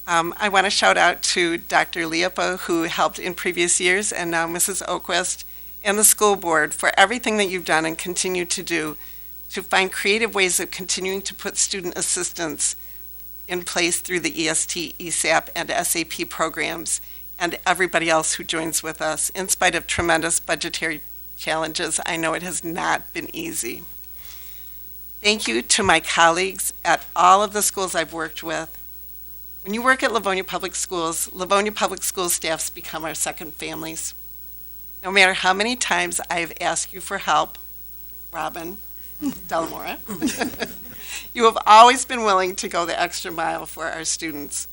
I want to shout out to Dr. Liepa, who helped in previous years, and now Mrs. Oquist, and the school board for everything that you've done and continue to do to find creative ways of continuing to put student assistance in place through the EST, ESAP, and SAP programs, and everybody else who joins with us. In spite of tremendous budgetary challenges, I know it has not been easy. Thank you to my colleagues at all of the schools I've worked with. When you work at Livonia Public Schools staffs become our second families. No matter how many times I've asked you for help, Robin, Delamora, you have always been willing to go the extra mile for our students.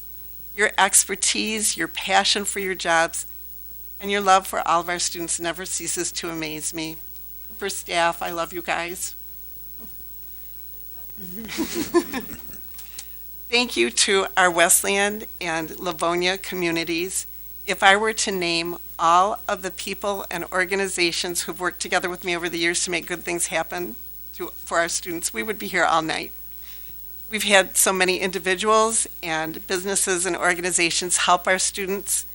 Your expertise, your passion for your jobs, and your love for all of our students never ceases to amaze me. Cooper staff, I love you guys. Thank you to our Wesleyan and Livonia communities. If I were to name all of the people and organizations who've worked together with me over the years to make good things happen for our students, we would be here all night. We've had so many individuals and businesses and organizations help our students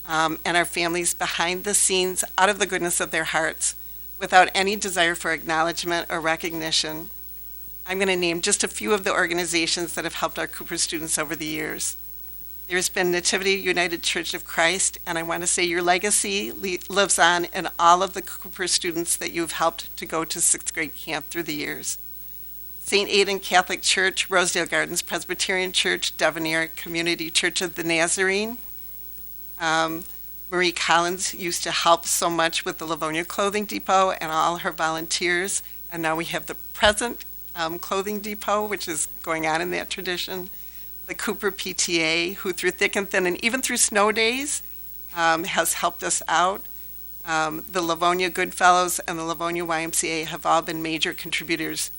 and our families behind the scenes out of the goodness of their hearts without any desire for acknowledgement or recognition. I'm going to name just a few of the organizations that have helped our Cooper students over the years. There's been Nativity United Church of Christ, and I want to say your legacy lives on in all of the Cooper students that you've helped to go to 6th grade camp through the years. St. Aidan Catholic Church, Rosedale Gardens Presbyterian Church, Devonair Community Church of the Nazarene. Marie Collins used to help so much with the Livonia Clothing Depot and all her volunteers, and now we have the present Clothing Depot, which is going on in that tradition. The Cooper PTA, who through thick and thin and even through snow days has helped us out. The Livonia Goodfellows and the Livonia YMCA have all been major contributors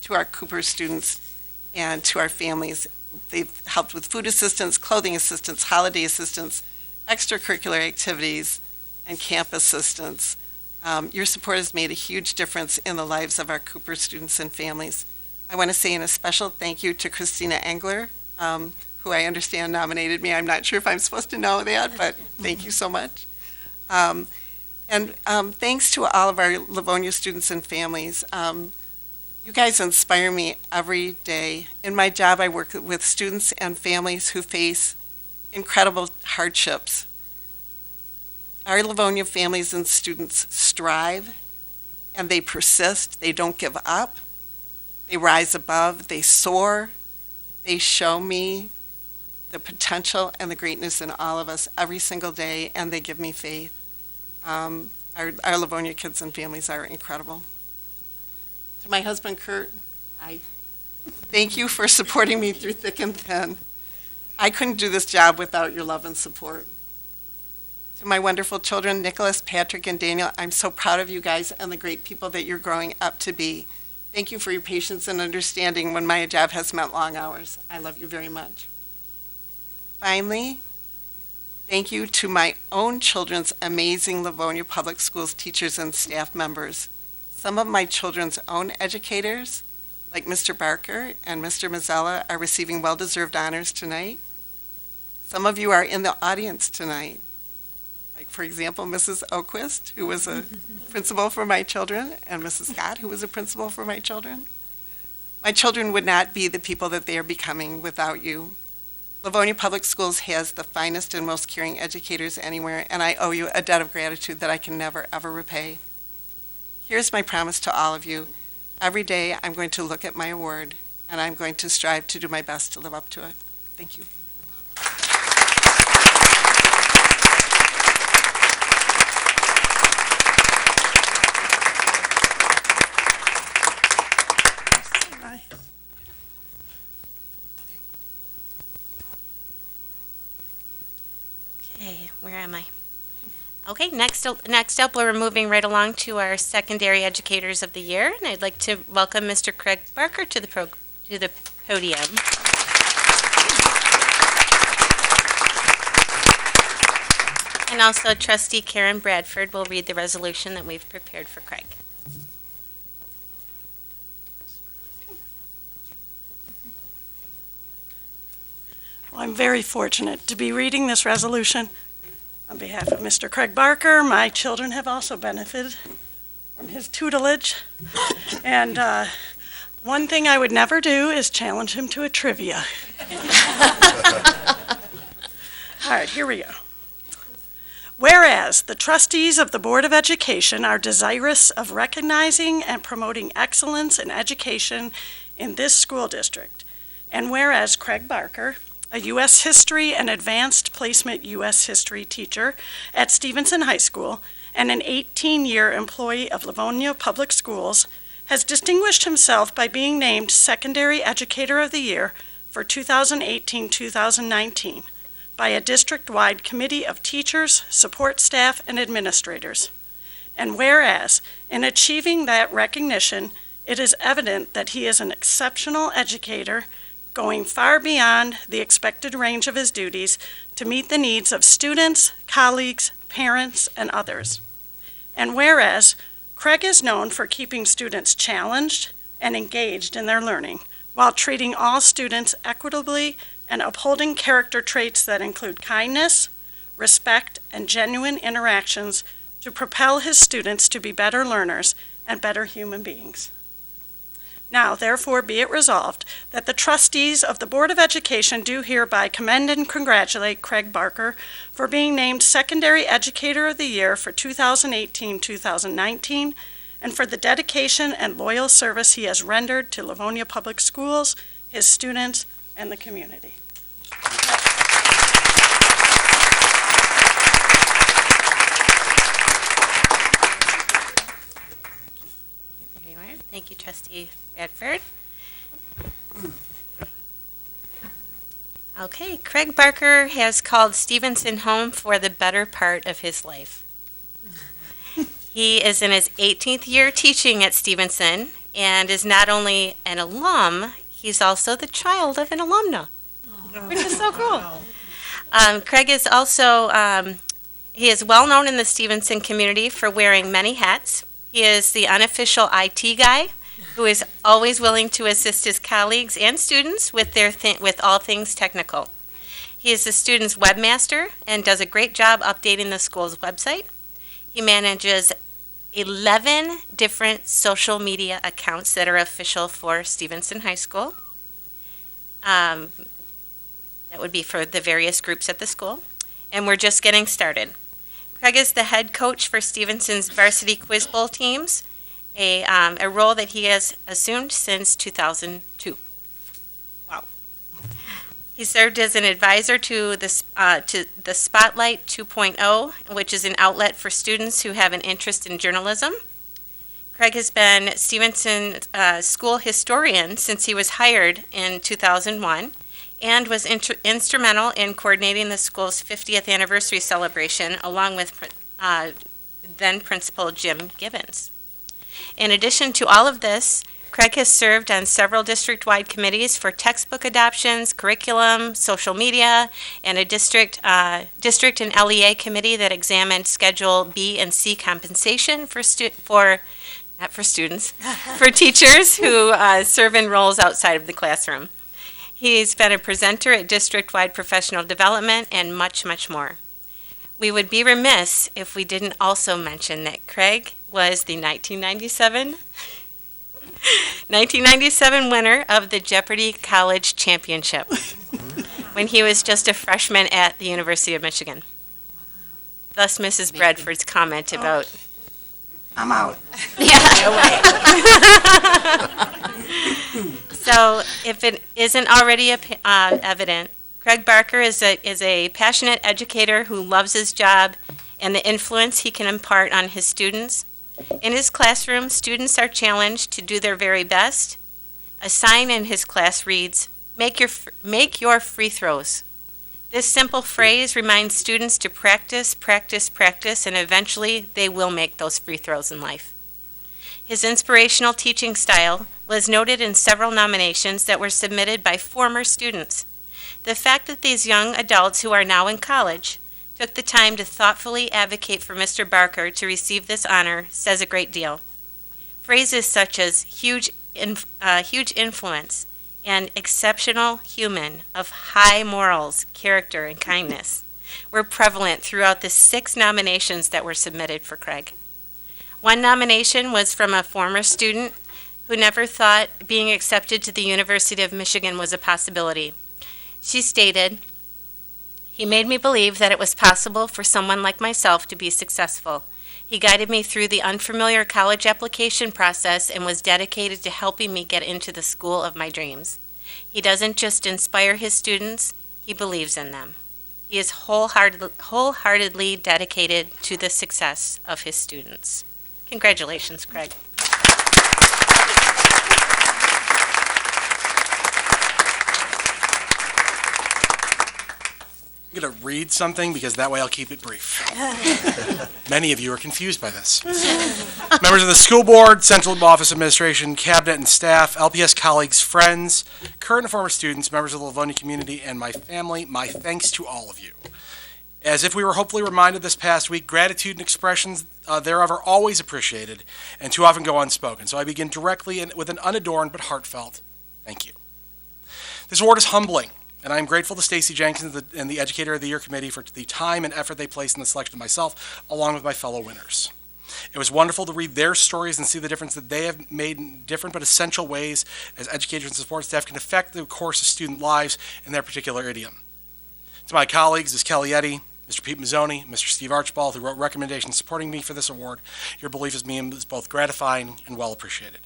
to our Cooper students and to our families they've helped with food assistance, clothing assistance, holiday assistance, extracurricular activities, and camp assistance. Your support has made a huge difference in the lives of our Cooper students and families. I want to say a special thank you to Christina Engler, who I understand nominated me. I'm not sure if I'm supposed to know that, but thank you so much. And thanks to all of our Livonia students and families. You guys inspire me every day. In my job, I work with students and families who face incredible hardships. Our Livonia families and students strive, and they persist. They don't give up. They rise above. They soar. They show me the potential and the greatness in all of us every single day, and they give me faith. Our Livonia kids and families are incredible. To my husband, Kurt, I thank you for supporting me through thick and thin. I couldn't do this job without your love and support. To my wonderful children, Nicholas, Patrick, and Daniel, I'm so proud of you guys and the great people that you're growing up to be. Thank you for your patience and understanding when my job has meant long hours. I love you very much. Finally, thank you to my own children's amazing Livonia Public Schools teachers and staff members. Some of my children's own educators, like Mr. Barker and Mr. Mazzella, are receiving well-deserved honors tonight. Some of you are in the audience tonight. Like, for example, Mrs. Oquist, who was a principal for my children, and Mrs. Scott, who was a principal for my children. My children would not be the people that they are becoming without you. Livonia Public Schools has the finest and most caring educators anywhere, and I owe you a debt of gratitude that I can never, ever repay. Here's my promise to all of you. Every day I'm going to look at my award, and I'm going to strive to do my best to live up to it. Thank you. Okay, where am I? Okay, next up, we're moving right along to our Secondary Educators of the Year, and I'd like to welcome Mr. Craig Barker to the podium. And also Trustee Karen Bradford will read the resolution that we've prepared for Craig. Well, I'm very fortunate to be reading this resolution on behalf of Mr. Craig Barker. My children have also benefited from his tutelage. And one thing I would never do is challenge him to a trivia. All right, here we go. Whereas the trustees of the Board of Education are desirous of recognizing and promoting excellence in education in this school district, and whereas Craig Barker, a U.S. History and Advanced Placement U.S. History teacher at Stevenson High School and an 18-year employee of Livonia Public Schools, has distinguished himself by being named Secondary Educator of the Year for 2018-2019 by a district-wide committee of teachers, support staff, and administrators. And whereas, in achieving that recognition, it is evident that he is an exceptional educator, going far beyond the expected range of his duties to meet the needs of students, colleagues, parents, and others. And whereas Craig is known for keeping students challenged and engaged in their learning, while treating all students equitably and upholding character traits that include kindness, respect, and genuine interactions to propel his students to be better learners and better human beings. Now, therefore, be it resolved that the trustees of the Board of Education do hereby commend and congratulate Craig Barker for being named Secondary Educator of the Year for 2018-2019 and for the dedication and loyal service he has rendered to Livonia Public Schools, his students, and the community. There you are. Thank you, Trustee Bradford. Okay, Craig Barker has called Stevenson home for the better part of his life. He is in his 18th year teaching at Stevenson and is not only an alum, he's also the child of an alumna. which is so cool. Craig is also, he is well known in the Stevenson community for wearing many hats. He is the unofficial IT guy who is always willing to assist his colleagues and students with with all things technical. He is the student's webmaster and does a great job updating the school's website. He manages 11 different social media accounts that are official for Stevenson High School. That would be for the various groups at the school. And we're just getting started. Craig is the head coach for Stevenson's varsity quiz bowl teams, a role that he has assumed since 2002. Wow. He served as an advisor to the Spotlight 2.0, which is an outlet for students who have an interest in journalism. Craig has been Stevenson's school historian since he was hired in 2001 and was instrumental in coordinating the school's 50th anniversary celebration along with then Principal Jim Gibbons. In addition to all of this, Craig has served on several district-wide committees for textbook adoptions, curriculum, social media, and a district and LEA committee that examined Schedule B and C compensation for teachers who serve in roles outside of the classroom. He's been a presenter at district-wide professional development and much, much more. We would be remiss if we didn't also mention that Craig was the 1997 winner of the Jeopardy College Championship when he was just a freshman at the University of Michigan. Thus, Mrs. Bradford's comment about... I'm out. So, if it isn't already evident, Craig Barker is a passionate educator who loves his job and the influence he can impart on his students. In his classroom, students are challenged to do their very best. A sign in his class reads, "Make your free throws." This simple phrase reminds students to practice, practice, practice, and eventually they will make those free throws in life. His inspirational teaching style was noted in several nominations that were submitted by former students. The fact that these young adults who are now in college took the time to thoughtfully advocate for Mr. Barker to receive this honor says a great deal. Phrases such as huge influence and exceptional human of high morals, character, and kindness were prevalent throughout the 6 nominations that were submitted for Craig. One nomination was from a former student who never thought being accepted to the University of Michigan was a possibility. She stated, "He made me believe that it was possible for someone like myself to be successful. He guided me through the unfamiliar college application process and was dedicated to helping me get into the school of my dreams. He doesn't just inspire his students, he believes in them. He is wholeheartedly dedicated to the success of his students." Congratulations, Craig. I'm going to read something because that way I'll keep it brief. Many of you are confused by this. Members of the school board, central office administration, cabinet and staff, LPS colleagues, friends, current and former students, members of the Livonia community, and my family, my thanks to all of you. As if we were hopefully reminded this past week, gratitude and expressions thereof are always appreciated and too often go unspoken. So I begin directly with an unadorned but heartfelt thank you. This award is humbling, and I am grateful to Stacy Jenkins and the Educator of the Year Committee for the time and effort they placed in the selection of myself, along with my fellow winners. It was wonderful to read their stories and see the difference that they have made in different but essential ways as educators and support staff can affect the course of student lives in their particular idiom. To my colleagues, Ms. Kelly Eddy, Mr. Pete Mazzoni, Mr. Steve Archibald, who wrote recommendations supporting me for this award, your belief in me is both gratifying and well appreciated.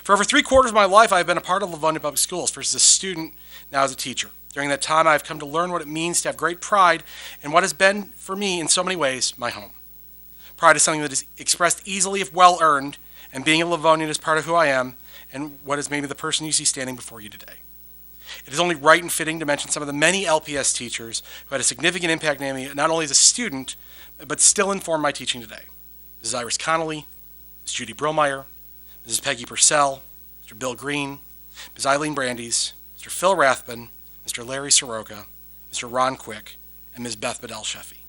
For over 3/4 of my life, I have been a part of Livonia Public Schools, first as a student, now as a teacher. During that time, I have come to learn what it means to have great pride in what has been, for me, in so many ways, my home. Pride is something that is expressed easily if well-earned, and being a Livonian is part of who I am and what has made me the person you see standing before you today. It is only right and fitting to mention some of the many LPS teachers who had a significant impact on me, not only as a student, but still inform my teaching today. Mrs. Iris Connolly, Ms. Judy Bromeyer, Mrs. Peggy Purcell, Mr. Bill Green, Ms. Eileen Brandeis, Mr. Phil Rathbun, Mr. Larry Soroka, Mr. Ron Quick, and Ms. Beth Bedell-Sheffy.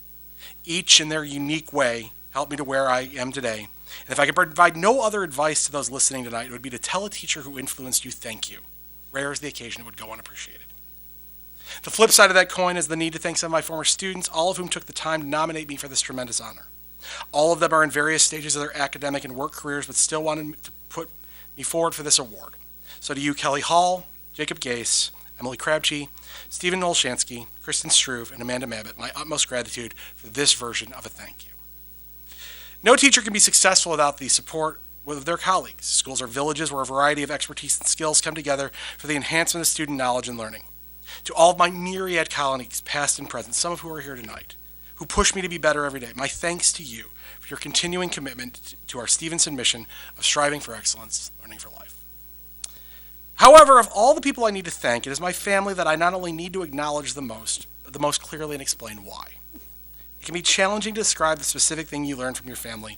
Each, in their unique way, helped me to where I am today. And if I could provide no other advice to those listening tonight, it would be to tell a teacher who influenced you, thank you. Rare is the occasion it would go unappreciated. The flip side of that coin is the need to thank some of my former students, all of whom took the time to nominate me for this tremendous honor. All of them are in various stages of their academic and work careers, but still wanted to put me forward for this award. So to you, Kelly Hall, Jacob Gase, Emily Crabtree, Stephen Nolshansky, Kristen Struve, and Amanda Mabbitt, my utmost gratitude for this version of a thank you. No teacher can be successful without the support of their colleagues. Schools are villages where a variety of expertise and skills come together for the enhancement of student knowledge and learning. To all of my myriad colleagues, past and present, some of who are here tonight, who push me to be better every day, my thanks to you for your continuing commitment to our Stevenson mission of striving for excellence, learning for life. However, of all the people I need to thank, it is my family that I not only need to acknowledge the most, but the most clearly and explain why. It can be challenging to describe the specific thing you learned from your family,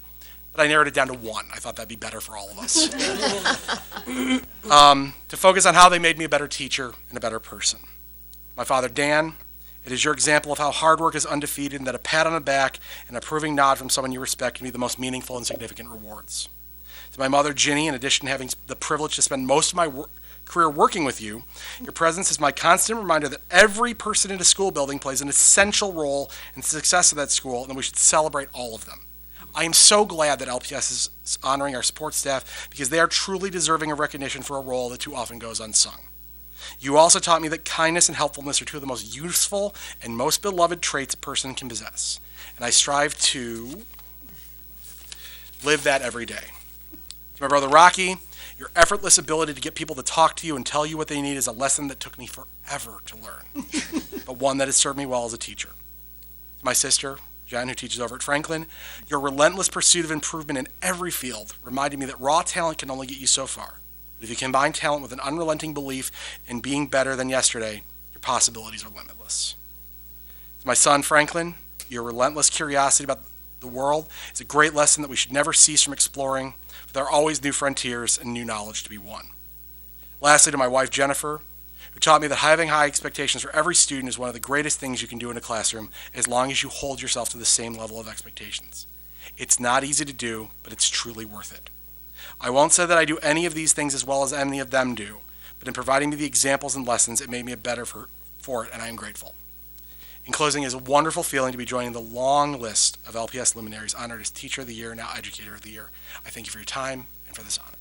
but I narrowed it down to one. I thought that'd be better for all of us. To focus on how they made me a better teacher and a better person. My father, Dan, it is your example of how hard work is undefeated and that a pat on the back and a approving nod from someone you respect can be the most meaningful and significant rewards. To my mother, Ginny, in addition to having the privilege to spend most of my career working with you, your presence is my constant reminder that every person in a school building plays an essential role in the success of that school, and that we should celebrate all of them. I am so glad that LPS is honoring our support staff because they are truly deserving of recognition for a role that too often goes unsung. You also taught me that kindness and helpfulness are two of the most useful and most beloved traits a person can possess, and I strive to live that every day. To my brother Rocky, your effortless ability to get people to talk to you and tell you what they need is a lesson that took me forever to learn, but one that has served me well as a teacher. To my sister, Jen, who teaches over at Franklin, your relentless pursuit of improvement in every field reminded me that raw talent can only get you so far. But if you combine talent with an unrelenting belief in being better than yesterday, your possibilities are limitless. To my son, Franklin, your relentless curiosity about the world is a great lesson that we should never cease from exploring, for there are always new frontiers and new knowledge to be won. Lastly, to my wife, Jennifer, who taught me that having high expectations for every student is one of the greatest things you can do in a classroom as long as you hold yourself to the same level of expectations. It's not easy to do, but it's truly worth it. I won't say that I do any of these things as well as any of them do, but in providing me the examples and lessons, it made me better for it, and I am grateful. In closing, it is a wonderful feeling to be joining the long list of LPS luminaries honored as Teacher of the Year, now Educator of the Year. I thank you for your time and for this honor.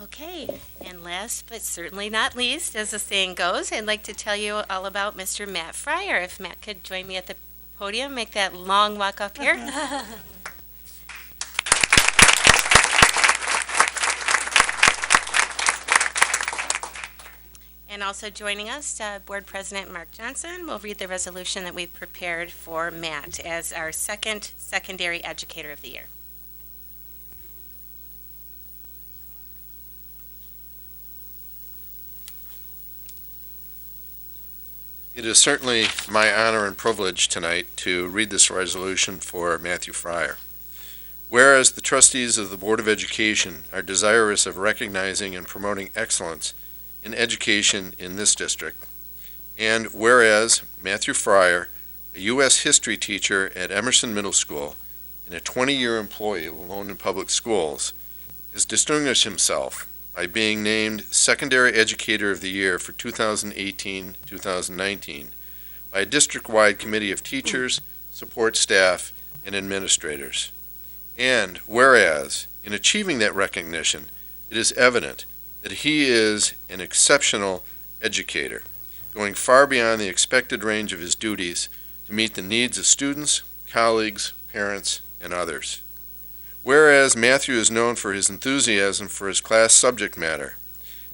Okay, and last but certainly not least, as the saying goes, I'd like to tell you all about Mr. Matt Fryer. If Matt could join me at the podium, make that long walk up here. And also joining us, Board President Mark Johnson will read the resolution that we've prepared for Matt as our second Secondary Educator of the Year. It is certainly my honor and privilege tonight to read this resolution for Matthew Fryer. Whereas the trustees of the Board of Education are desirous of recognizing and promoting excellence in education in this district, and whereas Matthew Fryer, a U.S. history teacher at Emerson Middle School and a 20-year employee of Livonia Public Schools, has distinguished himself by being named Secondary Educator of the Year for 2018-2019 by a district-wide committee of teachers, support staff, and administrators. And whereas, in achieving that recognition, it is evident that he is an exceptional educator, going far beyond the expected range of his duties to meet the needs of students, colleagues, parents, and others. Whereas Matthew is known for his enthusiasm for his class subject matter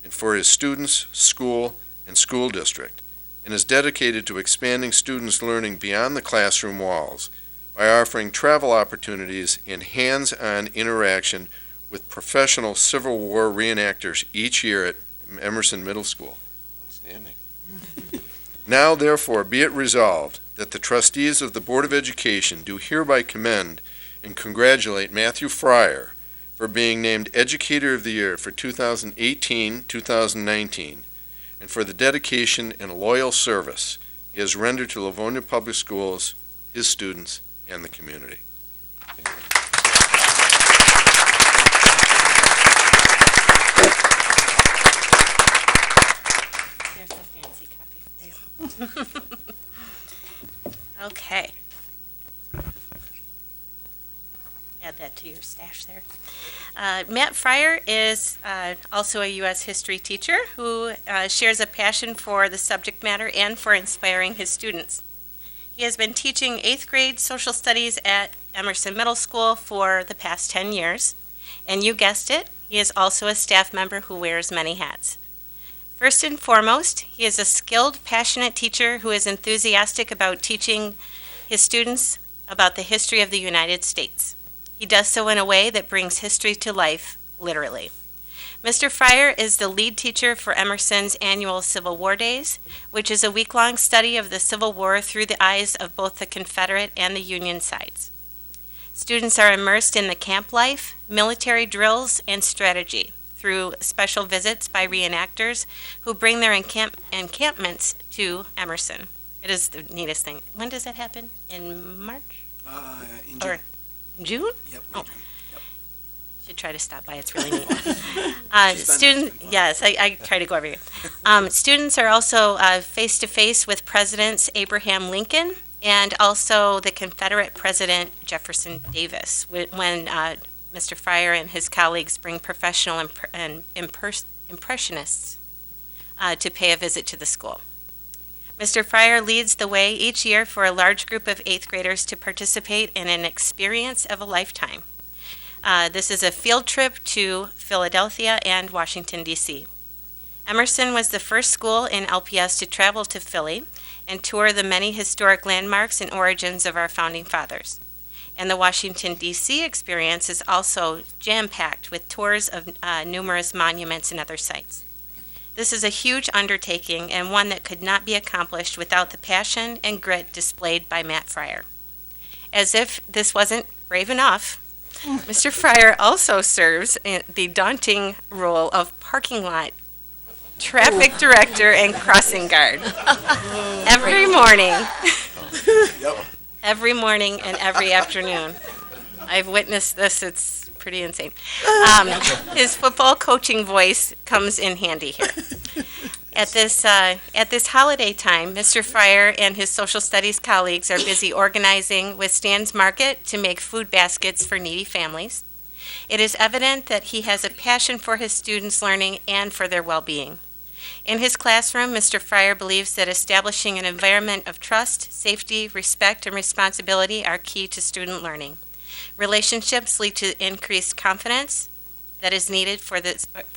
and for his students, school, and school district, and is dedicated to expanding students' learning beyond the classroom walls by offering travel opportunities and hands-on interaction with professional Civil War reenactors each year at Emerson Middle School. Outstanding. Now therefore be it resolved that the trustees of the Board of Education do hereby commend and congratulate Matthew Fryer for being named Educator of the Year for 2018-2019, and for the dedication and loyal service he has rendered to Livonia Public Schools, his students, and the community. Here's a fancy copy for you. Okay. Add that to your stash there. Matt Fryer is also a U.S. history teacher who shares a passion for the subject matter and for inspiring his students. He has been teaching 8th grade social studies at Emerson Middle School for the past 10 years. And you guessed it, he is also a staff member who wears many hats. First and foremost, he is a skilled, passionate teacher who is enthusiastic about teaching his students about the history of the United States. He does so in a way that brings history to life, literally. Mr. Fryer is the lead teacher for Emerson's annual Civil War Days, which is a week-long study of the Civil War through the eyes of both the Confederate and the Union sides. Students are immersed in the camp life, military drills, and strategy through special visits by reenactors who bring their encampments to Emerson. It is the neatest thing. When does that happen? In March? In June. Or in June? Yep. Oh. Yep. Should try to stop by. It's really neat. Yes, I try to go every year. Students are also face-to-face with Presidents Abraham Lincoln and also the Confederate President Jefferson Davis when Mr. Fryer and his colleagues bring professional and impressionists to pay a visit to the school. Mr. Fryer leads the way each year for a large group of 8th graders to participate in an experience of a lifetime. This is a field trip to Philadelphia and Washington, D.C. Emerson was the first school in LPS to travel to Philly and tour the many historic landmarks and origins of our founding fathers. And the Washington, D.C. experience is also jam-packed with tours of numerous monuments and other sites. This is a huge undertaking and one that could not be accomplished without the passion and grit displayed by Matt Fryer. As if this wasn't brave enough, Mr. Fryer also serves in the daunting role of parking lot traffic director and crossing guard. Every morning. Every morning and every afternoon. I've witnessed this. It's pretty insane. His football coaching voice comes in handy here. At this holiday time, Mr. Fryer and his social studies colleagues are busy organizing with Stan's Market to make food baskets for needy families. It is evident that he has a passion for his students' learning and for their well-being. In his classroom, Mr. Fryer believes that establishing an environment of trust, safety, respect, and responsibility are key to student learning. Relationships lead to increased confidence that is needed for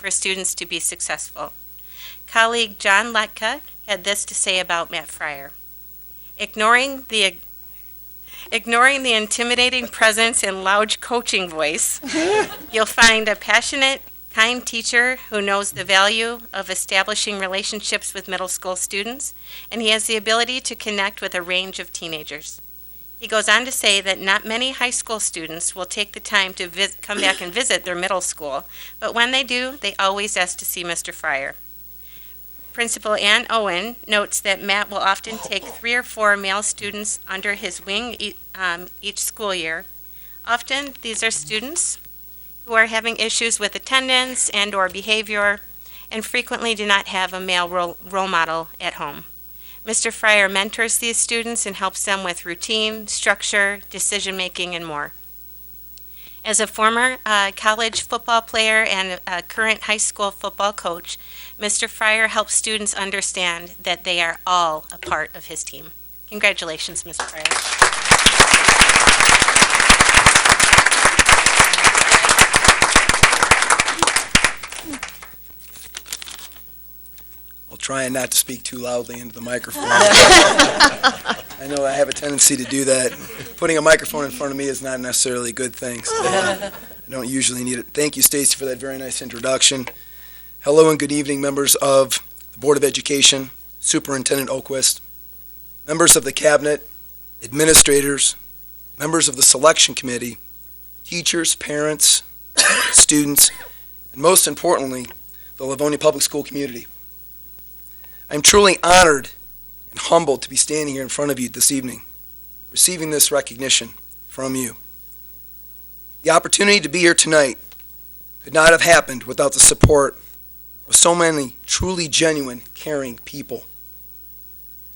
students to be successful. Colleague John Letka had this to say about Matt Fryer. Ignoring the intimidating presence and loud coaching voice, you'll find a passionate, kind teacher who knows the value of establishing relationships with middle school students, and he has the ability to connect with a range of teenagers. He goes on to say that not many high school students will take the time to come back and visit their middle school, but when they do, they always ask to see Mr. Fryer. Principal Ann Owen notes that Matt will often take 3 or 4 male students under his wing each school year. Often, these are students who are having issues with attendance and or behavior and frequently do not have a male role model at home. Mr. Fryer mentors these students and helps them with routine, structure, decision-making, and more. As a former college football player and a current high school football coach, Mr. Fryer helps students understand that they are all a part of his team. Congratulations, Mr. Fryer. I'll try and not to speak too loudly into the microphone. I know I have a tendency to do that. Putting a microphone in front of me is not necessarily a good thing, so I don't usually need it. Thank you, Stacy, for that very nice introduction. Hello and good evening, members of the Board of Education, Superintendent Oquist, members of the cabinet, administrators, members of the selection committee, teachers, parents, students, and most importantly, the Livonia Public School community. I'm truly honored and humbled to be standing here in front of you this evening, receiving this recognition from you. The opportunity to be here tonight could not have happened without the support of so many truly genuine, caring people.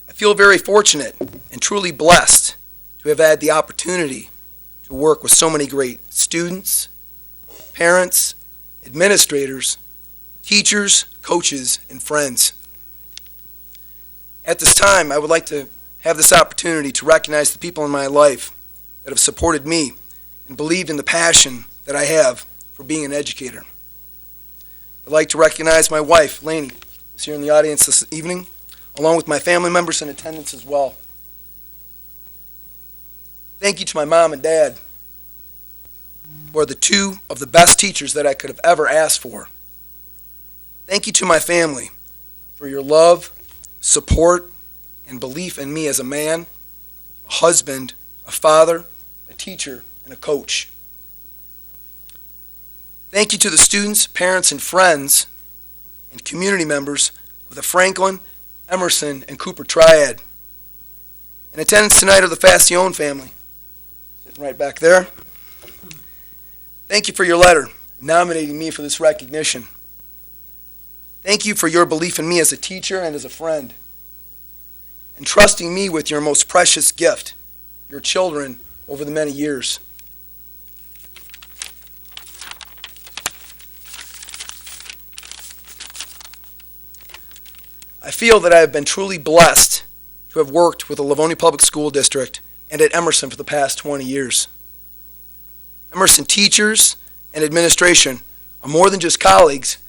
I feel very fortunate and truly blessed to have had the opportunity to work with so many great students, parents, administrators, teachers, coaches, and friends. At this time, I would like to have this opportunity to recognize the people in my life that have supported me and believed in the passion that I have for being an educator. I'd like to recognize my wife, Lainey, who's here in the audience this evening, along with my family members in attendance as well. Thank you to my mom and dad, who are the two of the best teachers that I could have ever asked for. Thank you to my family for your love, support, and belief in me as a man, a husband, a father, a teacher, and a coach. Thank you to the students, parents, and friends, and community members of the Franklin, Emerson, and Cooper Triad. In attendance tonight are the Fastione family, sitting right back there. Thank you for your letter nominating me for this recognition. Thank you for your belief in me as a teacher and as a friend, and trusting me with your most precious gift, your children, over the many years. I feel that I have been truly blessed to have worked with the Livonia Public School District and at Emerson for the past 20 years. Emerson teachers and administration are more than just colleagues,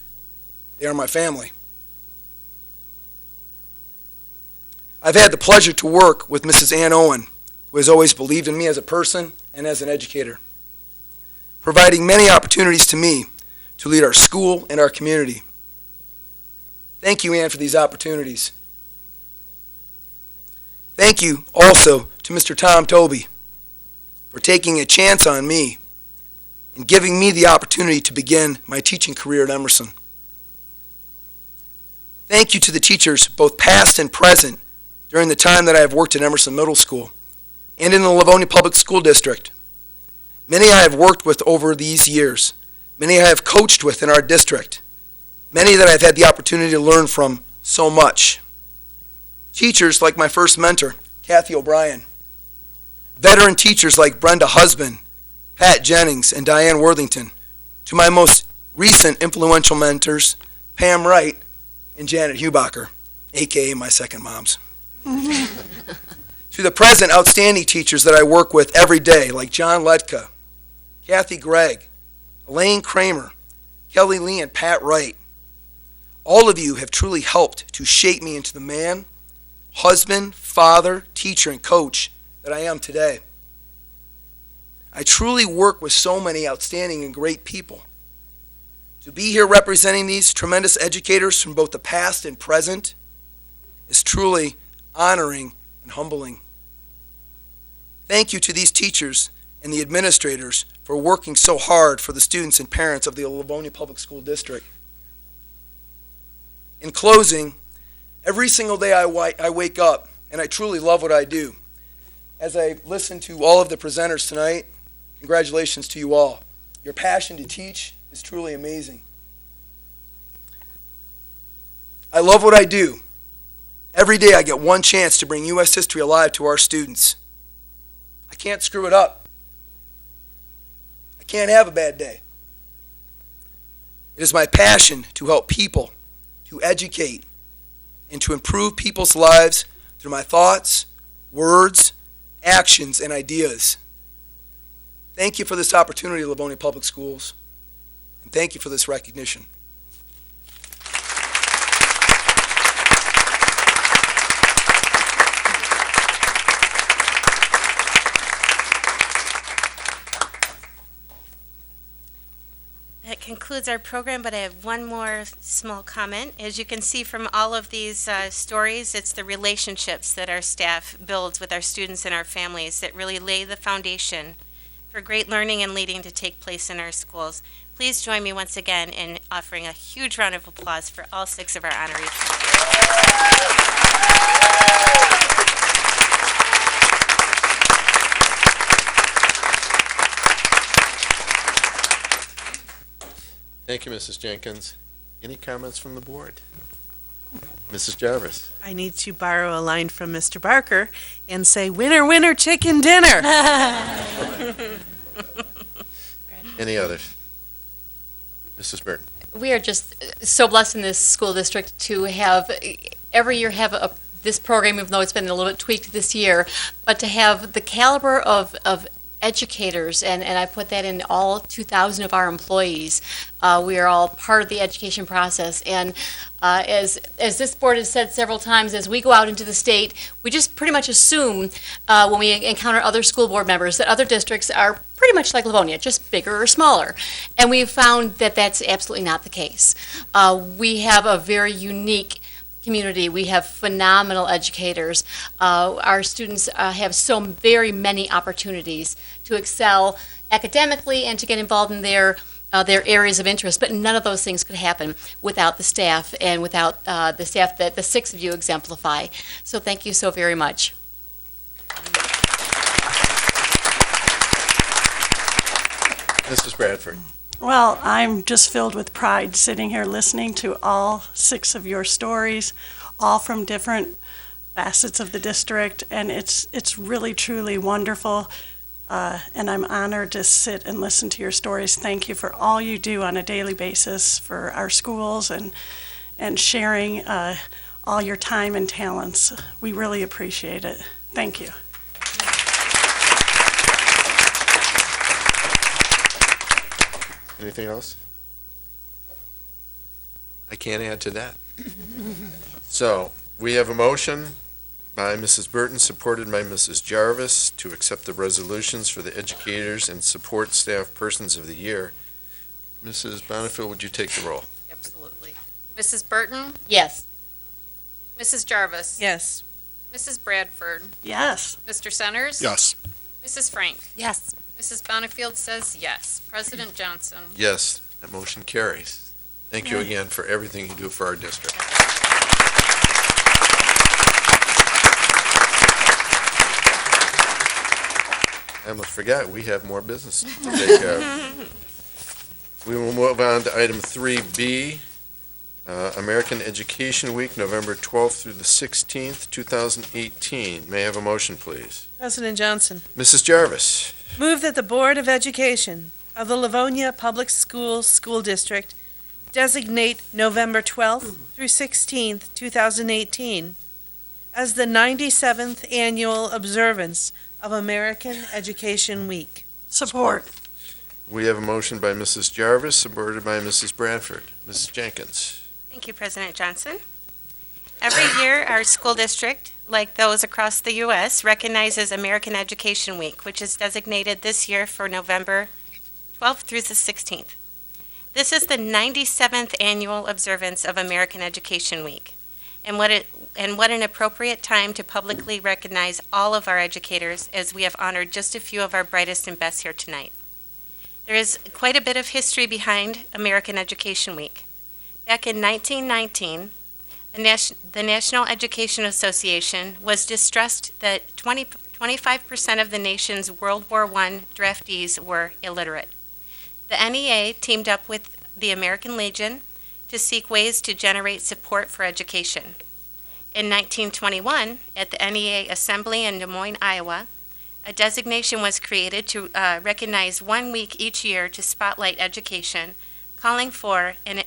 they are my family. I've had the pleasure to work with Mrs. Ann Owen, who has always believed in me as a person and as an educator, providing many opportunities to me to lead our school and our community. Thank you, Ann, for these opportunities. Thank you also to Mr. Tom Toby for taking a chance on me and giving me the opportunity to begin my teaching career at Emerson. Thank you to the teachers, both past and present, during the time that I have worked at Emerson Middle School and in the Livonia Public School District. Many I have worked with over these years. Many I have coached with in our district. Many that I've had the opportunity to learn from so much. Teachers like my first mentor, Kathy O'Brien. Veteran teachers like Brenda Husband, Pat Jennings, and Diane Worthington. To my most recent influential mentors, Pam Wright and Janet Hubacher, a.k.a. my second moms. To the present outstanding teachers that I work with every day, like John Letka, Kathy Gregg, Elaine Kramer, Kelly Lee, and Pat Wright. All of you have truly helped to shape me into the man, husband, father, teacher, and coach that I am today. I truly work with so many outstanding and great people. To be here representing these tremendous educators from both the past and present is truly honoring and humbling. Thank you to these teachers and the administrators for working so hard for the students and parents of the Livonia Public School District. In closing, every single day I wake up, and I truly love what I do. As I listen to all of the presenters tonight, congratulations to you all. Your passion to teach is truly amazing. I love what I do. Every day I get one chance to bring U.S. history alive to our students. I can't screw it up. I can't have a bad day. It is my passion to help people, to educate, and to improve people's lives through my thoughts, words, actions, and ideas. Thank you for this opportunity, Livonia Public Schools, and thank you for this recognition. That concludes concludes our program, but I have one more small comment. As you can see from all of these stories, it's the relationships that our staff builds with our students and our families that really lay the foundation for great learning and leading to take place in our schools. Please join me once again in offering a huge round of applause for all 6 of our honorees. Thank you, Mrs. Jenkins. Any comments from the board? Mrs. Jarvis? I need to borrow a line from Mr. Barker and say, winner, winner, chicken dinner. Any others? Mrs. Burton? We are just so blessed in this school district to have, every year have this program, even though it's been a little bit tweaked this year, but to have the caliber of educators, and I put that in all 2,000 of our employees. We are all part of the education process, and as this board has said several times, as we go out into the state, we just pretty much assume when we encounter other school board members that other districts are pretty much like Livonia, just bigger or smaller. And we've found that that's absolutely not the case. We have a very unique community. We have phenomenal educators. Our students have so very many opportunities to excel academically and to get involved in their areas of interest, but none of those things could happen without the staff and without the staff that the 6 of you exemplify. So thank you so very much. Mrs. Bradford? Well, I'm just filled with pride sitting here listening to all 6 of your stories, all from different facets of the district, and it's really, truly wonderful, and I'm honored to sit and listen to your stories. Thank you for all you do on a daily basis for our schools and sharing all your time and talents. We really appreciate it. Thank you. Anything else? I can't add to that. So, we have a motion by Mrs. Burton, supported by Mrs. Jarvis, to accept the resolutions for the educators and support staff persons of the year. Mrs. Bonifield, would you take the roll? Absolutely. Mrs. Burton? Yes. Mrs. Jarvis? Yes. Mrs. Bradford? Yes. Mr. Centers? Yes. Mrs. Frank? Yes. Mrs. Bonifield says yes. President Johnson? Yes, that motion carries. Thank you again for everything you do for our district. I almost forgot, we have more business to take care of. We will move on to item 3B, American Education Week, November 12th through the 16th, 2018. May I have a motion, please? President Johnson, Mrs. Jarvis? move that the Board of Education of the Livonia Public Schools School District designate November 12th through 16th, 2018 as the 97th annual observance of American Education Week. Support. We have a motion by Mrs. Jarvis, supported by Mrs. Bradford. Mrs. Jenkins? Thank you, President Johnson. Every year, our school district, like those across the U.S., recognizes American Education Week, which is designated this year for November 12th through the 16th. This is the 97th annual observance of American Education Week, and what an appropriate time to publicly recognize all of our educators, as we have honored just a few of our brightest and best here tonight. There is quite a bit of history behind American Education Week. Back in 1919, the National Education Association was distressed that 25% of the nation's World War I draftees were illiterate. The NEA teamed up with the American Legion to seek ways to generate support for education. In 1921, at the NEA Assembly in Des Moines, Iowa, a designation was created to recognize 1 week each year to spotlight education, calling for an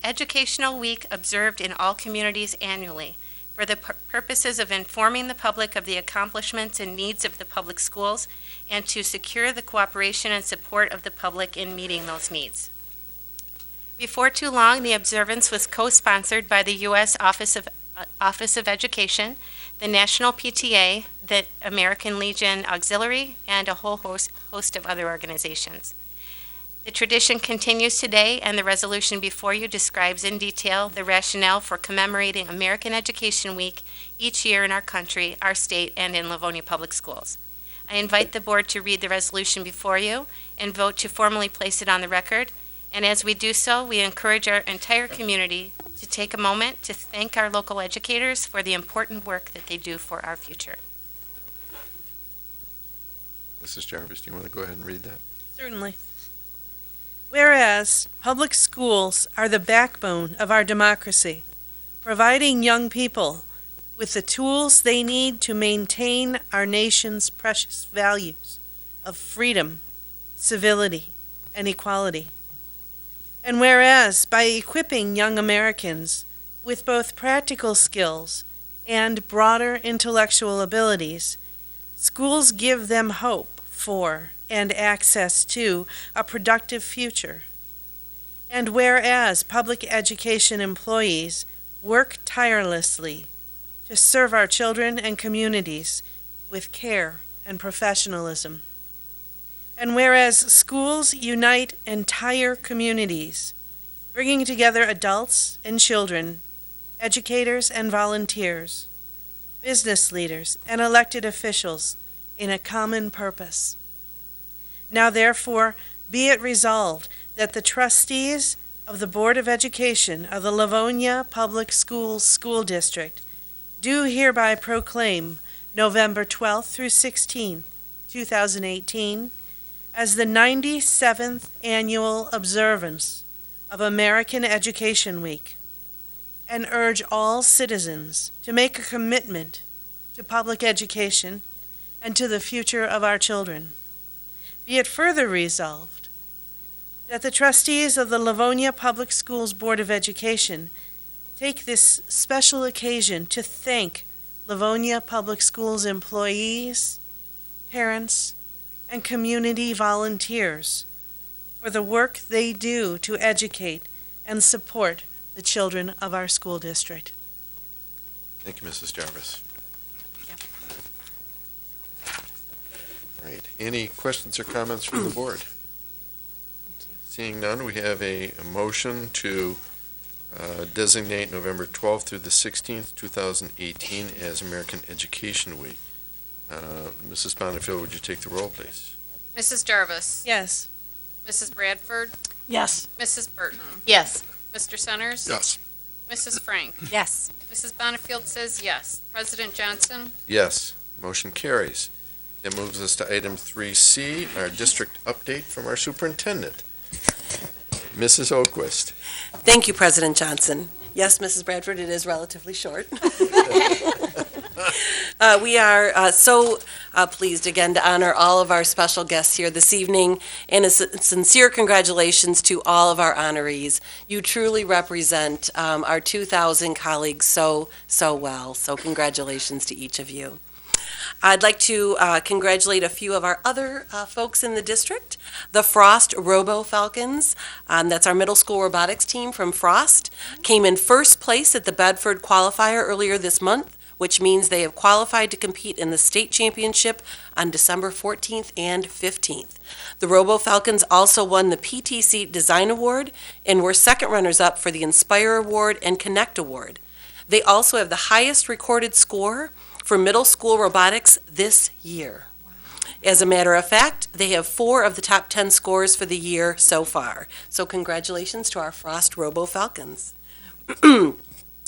educational week observed in all communities annually for the purposes of informing the public of the accomplishments and needs of the public schools and to secure the cooperation and support of the public in meeting those needs. Before too long, the observance was co-sponsored by the U.S. Office of Education, the National PTA, the American Legion Auxiliary, and a whole host of other organizations. The tradition continues today, and the resolution before you describes in detail the rationale for commemorating American Education Week each year in our country, our state, and in Livonia Public Schools. I invite the board to read the resolution before you and vote to formally place it on the record. And as we do so, we encourage our entire community to take a moment to thank our local educators for the important work that they do for our future. Mrs. Jarvis, do you want to go ahead and read that? Certainly. Whereas public schools are the backbone of our democracy, providing young people with the tools they need to maintain our nation's precious values of freedom, civility, and equality. And whereas by equipping young Americans with both practical skills and broader intellectual abilities, schools give them hope for and access to a productive future. And whereas public education employees work tirelessly to serve our children and communities with care and professionalism. And whereas schools unite entire communities, bringing together adults and children, educators and volunteers, business leaders and elected officials in a common purpose. Now therefore, be it resolved that the trustees of the Board of Education of the Livonia Public Schools School District do hereby proclaim November 12th through 16th, 2018, as the 97th annual observance of American Education Week, and urge all citizens to make a commitment to public education and to the future of our children. Be it further resolved that the trustees of the Livonia Public Schools Board of Education take this special occasion to thank Livonia Public Schools employees, parents, and community volunteers for the work they do to educate and support the children of our school district. Thank you, Mrs. Jarvis. All right, any questions or comments from the board? Seeing none, we have a motion to designate November 12th through the 16th, 2018 as American Education Week. Mrs. Bonnefield, would you take the roll, please? Mrs. Jarvis. Yes. Mrs. Bradford. Yes. Mrs. Burton. Yes. Mr. Centers. Yes. Mrs. Frank. Yes. Mrs. Bonnefield says yes. President Johnson. Yes, motion carries. That moves us to item 3C, our district update from our superintendent. Mrs. Oquist. Thank you, President Johnson. Yes, Mrs. Bradford, it is relatively short. We are so pleased again to honor all of our special guests here this evening, and a sincere congratulations to all of our honorees. You truly represent our 2,000 colleagues so well, so congratulations to each of you. I'd like to congratulate a few of our other folks in the district. The Frost Robo Falcons, that's our middle school robotics team from Frost, came in first place at the Bradford qualifier earlier this month, which means they have qualified to compete in the state championship on December 14th and 15th. The Robo Falcons also won the PTC Design Award and were second runners-up for the Inspire Award and Connect Award. They also have the highest recorded score for middle school robotics this year. As a matter of fact, they have 4 of the top 10 scores for the year so far. So congratulations to our Frost Robo Falcons.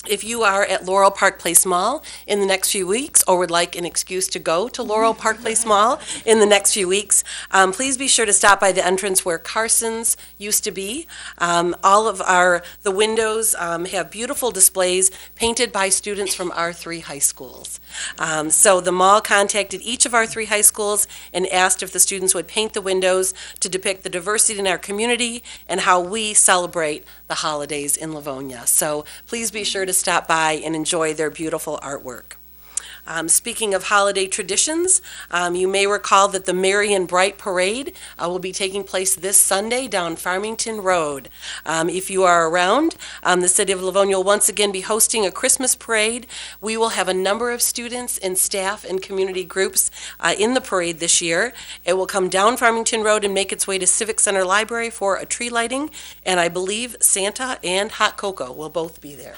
If you are at Laurel Park Place Mall in the next few weeks, or would like an excuse to go to Laurel Park Place Mall in the next few weeks, please be sure to stop by the entrance where Carson's used to be. All of the windows have beautiful displays painted by students from our 3 high schools. So the mall contacted each of our 3 high schools and asked if the students would paint the windows to depict the diversity in our community and how we celebrate the holidays in Livonia. So please be sure to stop by and enjoy their beautiful artwork. Speaking of holiday traditions, you may recall that the Merry and Bright Parade will be taking place this Sunday down Farmington Road. If you are around, the City of Livonia will once again be hosting a Christmas parade. We will have a number of students and staff and community groups in the parade this year. It will come down Farmington Road and make its way to Civic Center Library for a tree lighting, and I believe Santa and hot cocoa will both be there.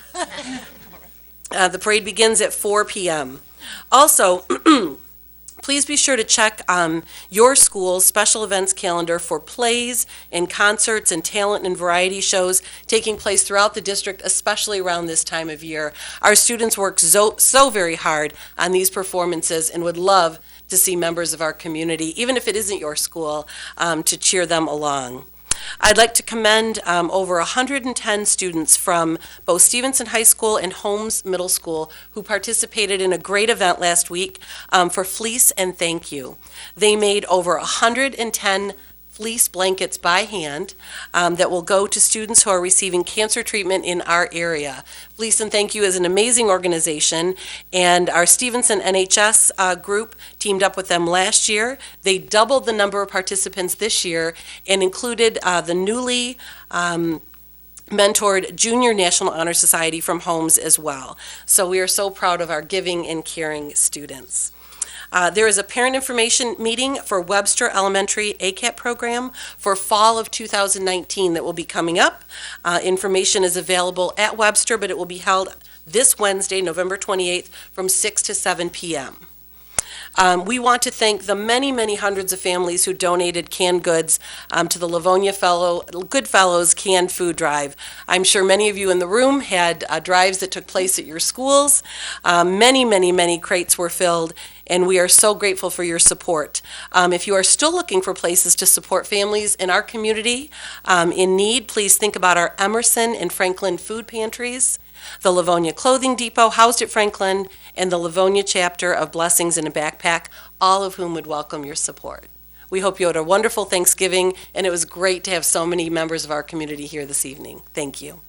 The parade begins at 4 p.m. Also, please be sure to check your school's special events calendar for plays and concerts and talent and variety shows taking place throughout the district, especially around this time of year. Our students work so very hard on these performances and would love to see members of our community, even if it isn't your school, to cheer them along. I'd like to commend over 110 students from both Stevenson High School and Holmes Middle School who participated in a great event last week for Fleece and Thank You. They made over 110 fleece blankets by hand that will go to students who are receiving cancer treatment in our area. Fleece and Thank You is an amazing organization, and our Stevenson NHS group teamed up with them last year. They doubled the number of participants this year and included the newly mentored Junior National Honor Society from Holmes as well. So we are so proud of our giving and caring students. There is a parent information meeting for Webster Elementary ACAP program for fall of 2019 that will be coming up. Information is available at Webster, but it will be held this Wednesday, November 28th, from 6 to 7 p.m. We want to thank the many, many hundreds of families who donated canned goods to the Livonia Goodfellows Canned Food Drive. I'm sure many of you in the room had drives that took place at your schools. Many, many, many crates were filled, and we are so grateful for your support. If you are still looking for places to support families in our community in need, please think about our Emerson and Franklin food pantries, the Livonia Clothing Depot housed at Franklin, and the Livonia chapter of Blessings in a Backpack, all of whom would welcome your support. We hope you had a wonderful Thanksgiving, and it was great to have so many members of our community here this evening. Thank you.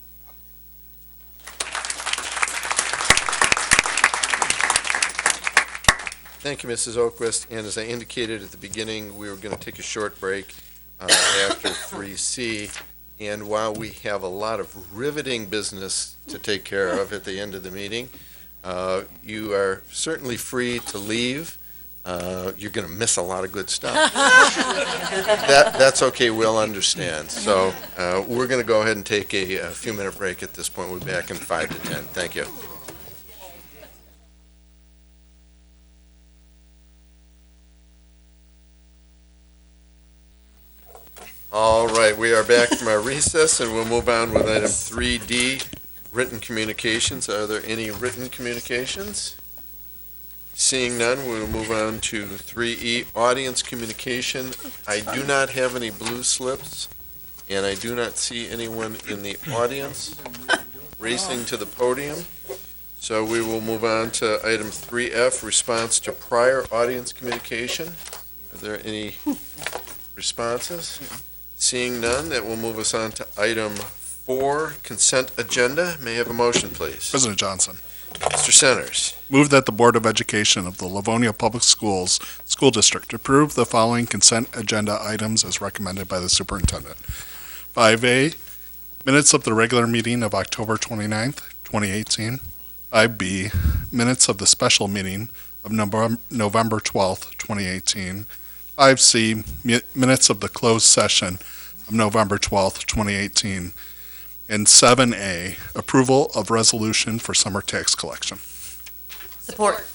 Thank you, Mrs. Oquist. And as I indicated at the beginning, we were going to take a short break after 3C. And while we have a lot of riveting business to take care of at the end of the meeting, you are certainly free to leave. You're going to miss a lot of good stuff. That's okay, we'll understand. So we're going to go ahead and take a few-minute break at this point. We'll be back in 5 to 10. Thank you. All right, we are back from our recess, and we'll move on with item 3D, written communications. Are there any written communications? Seeing none, we will move on to 3E, audience communication. I do not have any blue slips, and I do not see anyone in the audience racing to the podium. So we will move on to item 3F, response to prior audience communication. Are there any responses? Seeing none, that will move us on to item 4, consent agenda. May I have a motion, please? President Johnson. Mr. Centers. Move that the Board of Education of the Livonia Public Schools School District approve the following consent agenda items as recommended by the superintendent. 5A, minutes of the regular meeting of October 29th, 2018. 5B, minutes of the special meeting of November 12th, 2018. 5C, minutes of the closed session of November 12th, 2018. And 7A, approval of resolution for summer tax collection. Support.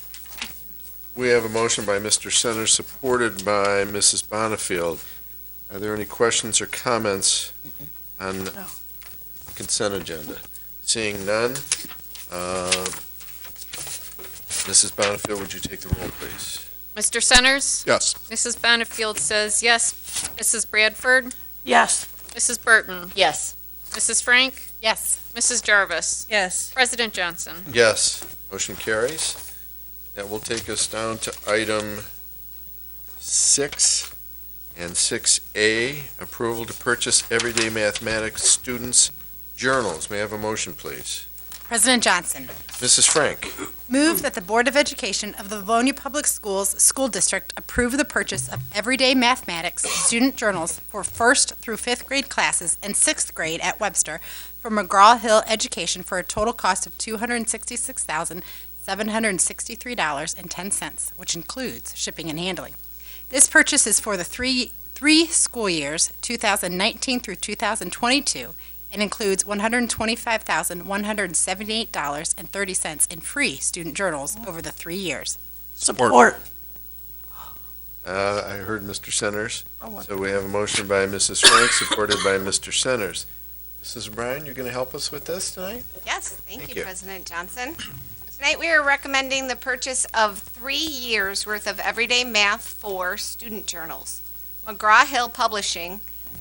We have a motion by Mr. Centers, supported by Mrs. Bonifield. Are there any questions or comments on the consent agenda? Seeing none, Mrs. Bonifield, would you take the roll, please? Mr. Centers? Yes. Mrs. Bonifield says yes. Mrs. Bradford? Yes. Mrs. Burton? Yes. Mrs. Frank? Yes. Mrs. Jarvis? Yes. President Johnson? Yes. Motion carries. That will take us down to item 6 and 6A, approval to purchase everyday mathematics students' journals. May I have a motion, please? President Johnson, Mrs. Frank. move that the Board of Education of the Livonia Public Schools School District approve the purchase of everyday mathematics student journals for 1st through 5th grade classes and 6th grade at Webster for McGraw-Hill Education for a total cost of $266,763.10, which includes shipping and handling. This purchase is for the three school years, 2019 through 2022, and includes $125,178.30 in free student journals over the 3 years. Support. I heard Mr. Centers. So we have a motion by Mrs. Frank, supported by Mr. Centers. Mrs. O'Brien, you're going to help us with this tonight? Yes, thank Thank you, you. President Johnson. Tonight we are recommending the purchase of 3 years' worth of Everyday Math 4 student journals. McGraw-Hill Publishing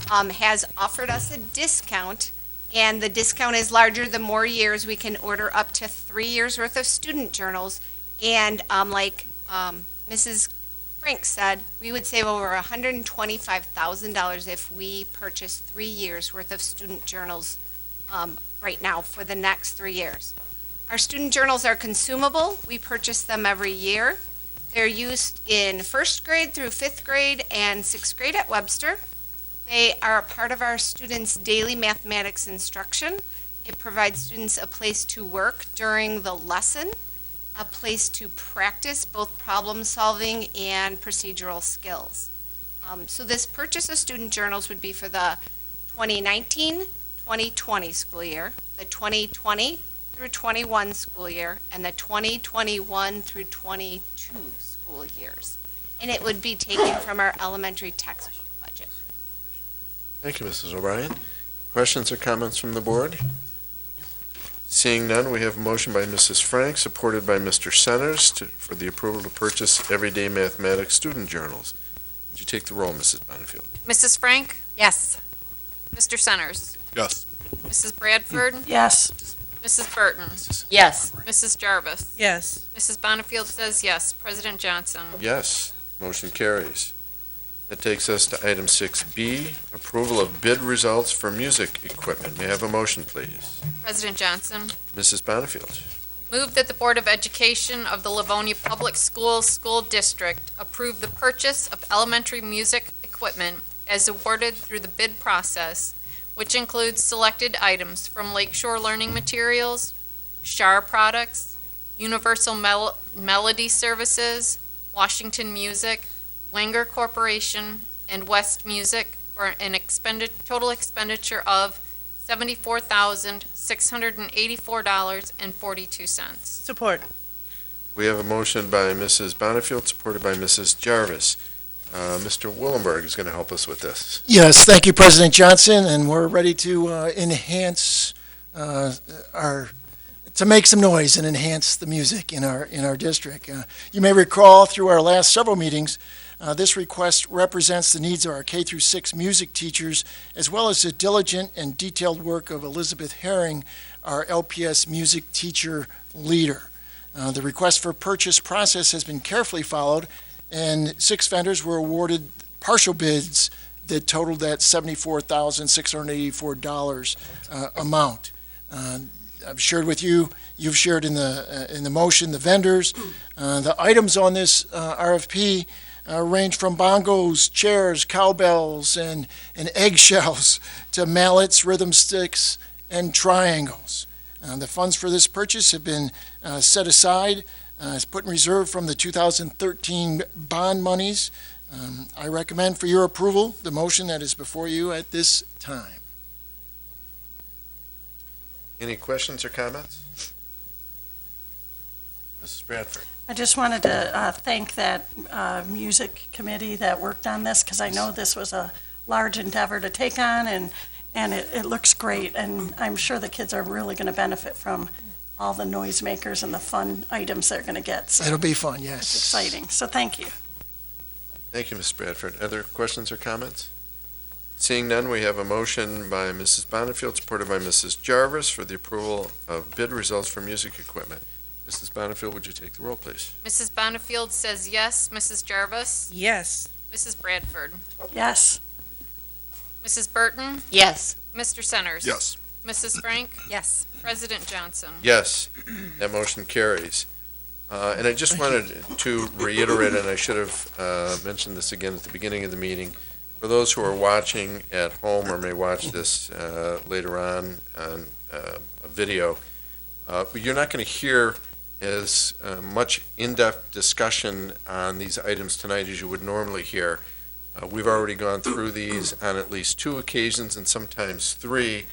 has offered us a discount, and the discount is larger the more years. We can order up to 3 years' worth of student journals, and like Mrs. Frank said, we would save over $125,000 if we purchase 3 years' worth of student journals right now for the next 3 years. Our student journals are consumable. We purchase them every year. They're used in 1st grade through 5th grade and 6th grade at Webster. They are a part of our students' daily mathematics instruction. It provides students a place to work during the lesson, a place to practice both problem solving and procedural skills. So this purchase of student journals would be for the 2019-2020 school year, the 2020 through 21 school year, and the 2021 through 22 school years. And it would be taken from our elementary textbook budget. Thank you, Mrs. O'Brien. Questions or comments from the board? Seeing none, we have a motion by Mrs. Frank, supported by Mr. Centers, for the approval to purchase everyday mathematics student journals. Would you take the roll, Mrs. Bonnefield? Mrs. Frank? Yes. Mr. Centers? Yes. Mrs. Bradford? Yes. Mrs. Burton? Yes. Mrs. Jarvis? Yes. Mrs. Bonnefield says yes. President Johnson? Yes, motion carries. That takes us to item 6B, approval of bid results for music equipment. May I have a motion, please? President Johnson? Mrs. Bonnefield. Move that the Board of Education of the Livonia Public Schools School District approve the purchase of elementary music equipment as awarded through the bid process, which includes selected items from Lakeshore Learning Materials, Shar Products, Universal Melody Services, Washington Music, Langer Corporation, and West Music for an total expenditure of $74,684.42. Support. We have a motion by Mrs. Bonnefield, supported by Mrs. Jarvis. Mr. Willenberg is going to help us with this. Yes, thank you, President Johnson, and we're ready to enhance to make some noise and enhance the music in our district. You may recall through our last several meetings, this request represents the needs of our K through 6 music teachers, as well as the diligent and detailed work of Elizabeth Herring, our LPS music teacher leader. The request for purchase process has been carefully followed, and 6 vendors were awarded partial bids that totaled that $74,684 amount. I've shared with you, you've shared in the motion, the vendors. The items on this RFP range from bongos, chairs, cowbells, and eggshells to mallets, rhythm sticks, and triangles. The funds for this purchase have been set aside, it's put in reserve from the 2013 bond monies. I recommend for your approval the motion that is before you at this time. Any questions or comments? Mrs. Bradford. I just wanted to thank that music committee that worked on this, because I know this was a large endeavor to take on, and it looks great, and I'm sure the kids are really going to benefit from all the noisemakers and the fun items they're going to get. So it'll be fun, yes. It's exciting, so thank you. Thank you, Ms. Bradford. Other questions or comments? Seeing none, we have a motion by Mrs. Bonnefield, supported by Mrs. Jarvis, for the approval of bid results for music equipment. Mrs. Bonnefield, would you take the roll, please? Mrs. Bonnefield says yes. Mrs. Jarvis? Yes. Mrs. Bradford? Yes. Mrs. Burton? Yes. Mr. Centers? Yes. Mrs. Frank? Yes. President Johnson? Yes, that motion carries. And I just wanted to reiterate, and I should have mentioned this again at the beginning of the meeting, for those who are watching at home or may watch this later on a video, but you're not going to hear as much in-depth discussion on these items tonight as you would normally hear. We've already gone through these on at least 2 occasions and sometimes 3.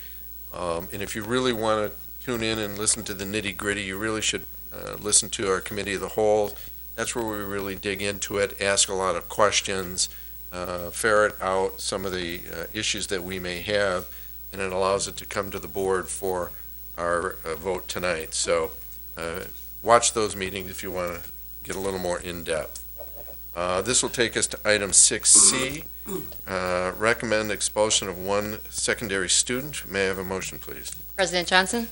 And if you really want to tune in and listen to the nitty-gritty, you really should listen to our committee of the whole. That's where we really dig into it, ask a lot of questions, ferret out some of the issues that we may have, and it allows it to come to the board for our vote tonight. So watch those meetings if you want to get a little more in-depth. This will take us to item 6C, recommend expulsion of 1 secondary student. May I have a motion, please? President Johnson?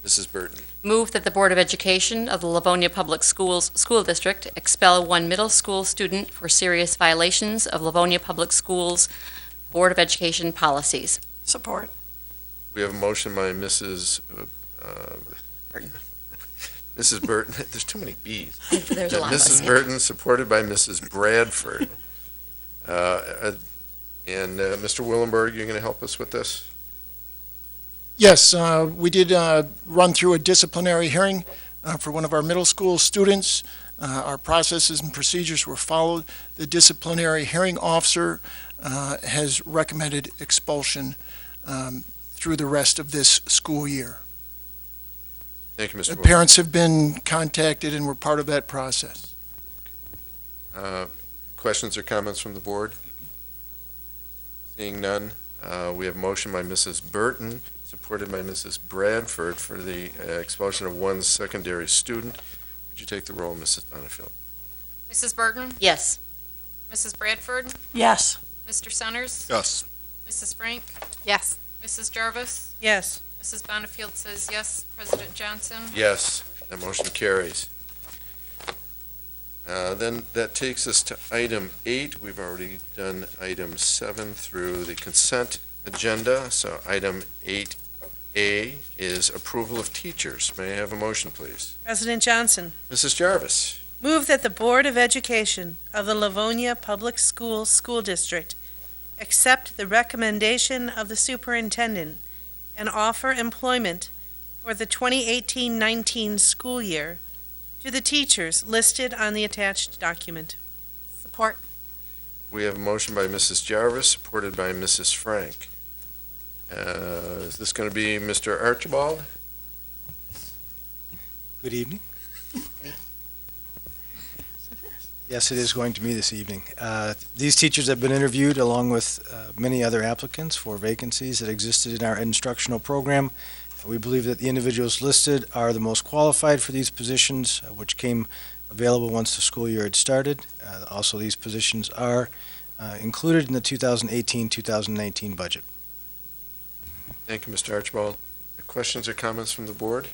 Mrs. Burton. Move that the Board of Education of the Livonia Public Schools School District expel 1 middle school student for serious violations of Livonia Public Schools Board of Education policies. Support. We have a motion by Mrs. Burton. Mrs. Burton. There's too many B's. There's a lot of us. Mrs. Burton, supported by Mrs. Bradford. And Mr. Willenberg, you're going to help us with this? Yes, we did run through a disciplinary hearing for one of our middle school students. Our processes and procedures were followed. The disciplinary hearing officer has recommended expulsion through the rest of this school year. Thank you, Mr. The Willenberg. parents have been contacted and were part of that process. Questions or comments from the board? Seeing none, we have a motion by Mrs. Burton, supported by Mrs. Bradford for the expulsion of 1 secondary student. Would you take the roll, Mrs. Bonifield? Mrs. Burton? Yes. Mrs. Bradford? Yes. Mr. Centers? Yes. Mrs. Frank? Yes. Mrs. Jarvis? Yes. Mrs. Bonifield says yes. President Johnson? Yes, that motion carries. Then that takes us to item 8. We've already done item 7 through the consent agenda. So item 8A is approval of teachers. May I have a motion, please? President Johnson, Mrs. Jarvis. move that the Board of Education of the Livonia Public Schools School District accept the recommendation of the superintendent and offer employment for the 2018-19 school year to the teachers listed on the attached document. Support. We have a motion by Mrs. Jarvis, supported by Mrs. Frank. Is this going to be Mr. Archibald? Good evening. Yes, it is going to be this evening. These teachers have been interviewed along with many other applicants for vacancies that existed in our instructional program. We believe that the individuals listed are the most qualified for these positions, which came available once the school year had started. Also, these positions are included in the 2018-2019 budget. Thank you, Mr. Archibald. Questions or comments from the board?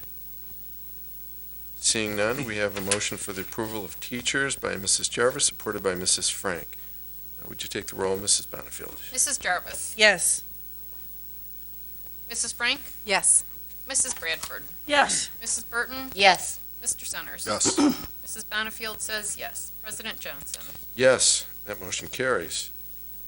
Seeing none, we have a motion for the approval of teachers by Mrs. Jarvis, supported by Mrs. Frank. Would you take the roll, Mrs. Bonifield? Mrs. Jarvis? Yes. Mrs. Frank? Yes. Mrs. Bradford? Yes. Mrs. Burton? Yes. Mr. Centers? Yes. Mrs. Bonifield says yes. President Johnson? Yes, that motion carries.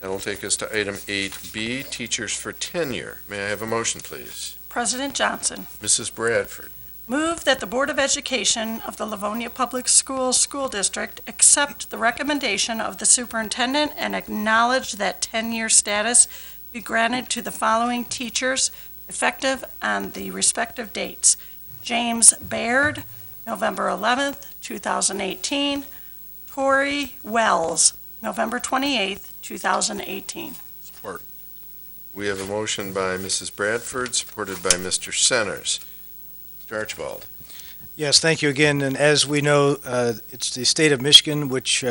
That'll take us to item 8B, teachers for tenure. May I have a motion, please? President Johnson, Mrs. Bradford. move that the Board of Education of the Livonia Public Schools School District accept the recommendation of the superintendent and acknowledge that tenure status be granted to the following teachers effective on the respective dates. James Baird, November 11th, 2018. Tori Wells, November 28th, 2018. Support. We have a motion by Mrs. Bradford, supported by Mr. Centers. Mr. Archibald. Yes, thank you again. And as we know, it's the state of Michigan which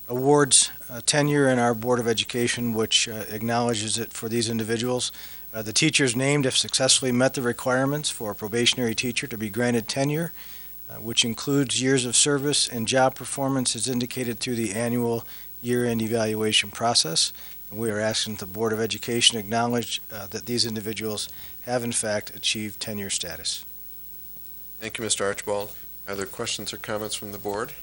awards tenure in our Board of Education, which acknowledges it for these individuals. The teachers named have successfully met the requirements for a probationary teacher to be granted tenure, which includes years of service and job performance as indicated through the annual year-end evaluation process. and we are asking the Board of Education acknowledge that these individuals have in fact achieved tenure status. Thank you, Mr. Archibald. Are there questions or comments from the board?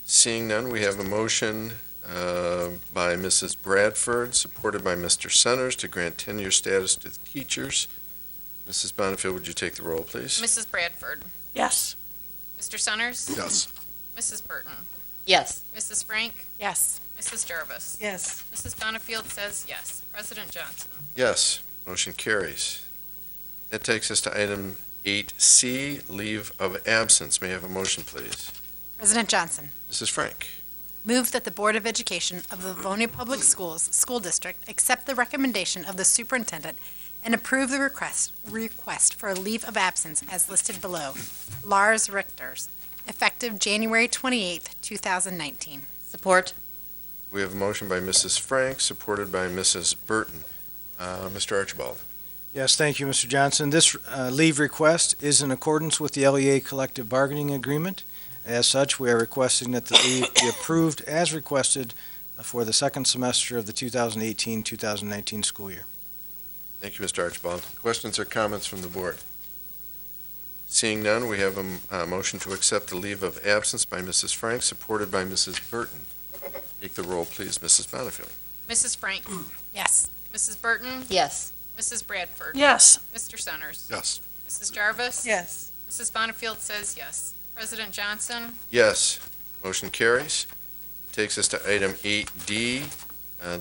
Seeing none, we have a motion by Mrs. Bradford, supported by Mr. Centers, to grant tenure status to the teachers. Mrs. Bonnefield, would you take the roll, please? Mrs. Bradford. Yes. Mr. Centers? Yes. Mrs. Burton? Yes. Mrs. Frank? Yes. Mrs. Jarvis? Yes. Mrs. Bonnefield says yes. President Johnson? Yes, motion carries. That takes us to item 8C, leave of absence. May I have a motion, please? President Johnson, Mrs. Frank. move that the Board of Education of the Livonia Public Schools School District accept the recommendation of the superintendent and approve the request for a leave of absence as listed below. Lars Richters, effective January 28th, 2019. Support. We have a motion by Mrs. Frank, supported by Mrs. Burton. Mr. Archibald. Yes, thank you, Mr. Johnson. This leave request is in accordance with the LEA collective bargaining agreement. As such, we are requesting that the leave be approved as requested for the second semester of the 2018-2019 school year. Thank you, Mr. Archibald. Questions or comments from the board? Seeing none, we have a motion to accept the leave of absence by Mrs. Frank, supported by Mrs. Burton. Take the roll, please, Mrs. Bonnefield. Mrs. Frank? Yes. Mrs. Burton? Yes. Mrs. Bradford? Yes. Mr. Centers? Yes. Mrs. Jarvis? Yes. Mrs. Bonnefield says yes. President Johnson? Yes, motion carries. It takes us to item 8D.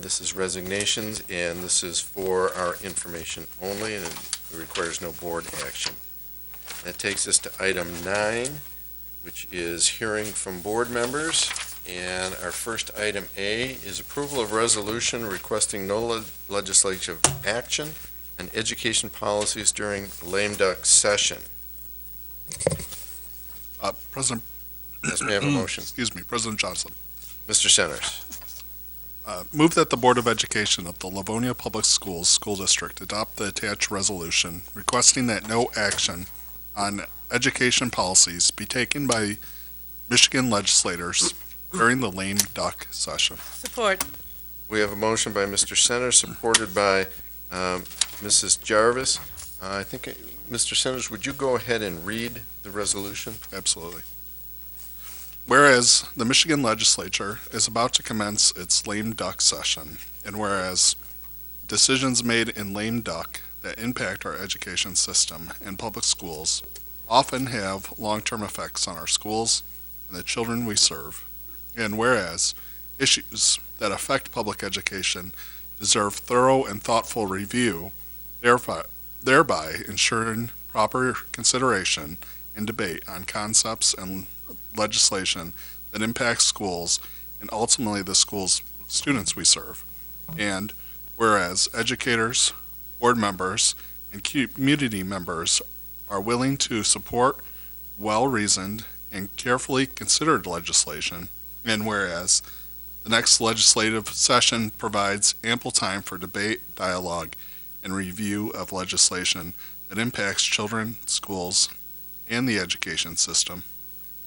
This is resignations, and this is for our information only, and it requires no board action. That takes us to item 9, which is hearing from board members. And our first item A is approval of resolution requesting no legislative action on education policies during lame duck session. President. Yes, may I have a motion? Excuse me, President Johnson. Mr. Centers. Move that the Board of Education of the Livonia Public Schools School District adopt the attached resolution requesting that no action on education policies be taken by Michigan legislators during the lame duck session. Support. We have a motion by Mr. Centers, supported by Mrs. Jarvis. I think, Mr. Centers, would you go ahead and read the resolution? Absolutely. Whereas the Michigan legislature is about to commence its lame duck session, and whereas decisions made in lame duck that impact our education system and public schools often have long-term effects on our schools and the children we serve, and whereas issues that affect public education deserve thorough and thoughtful review, thereby ensuring proper consideration and debate on concepts and legislation that impacts schools and ultimately the school's students we serve. And whereas educators, board members, and community members are willing to support well-reasoned and carefully considered legislation, and whereas the next legislative session provides ample time for debate, dialogue, and review of legislation that impacts children, schools, and the education system.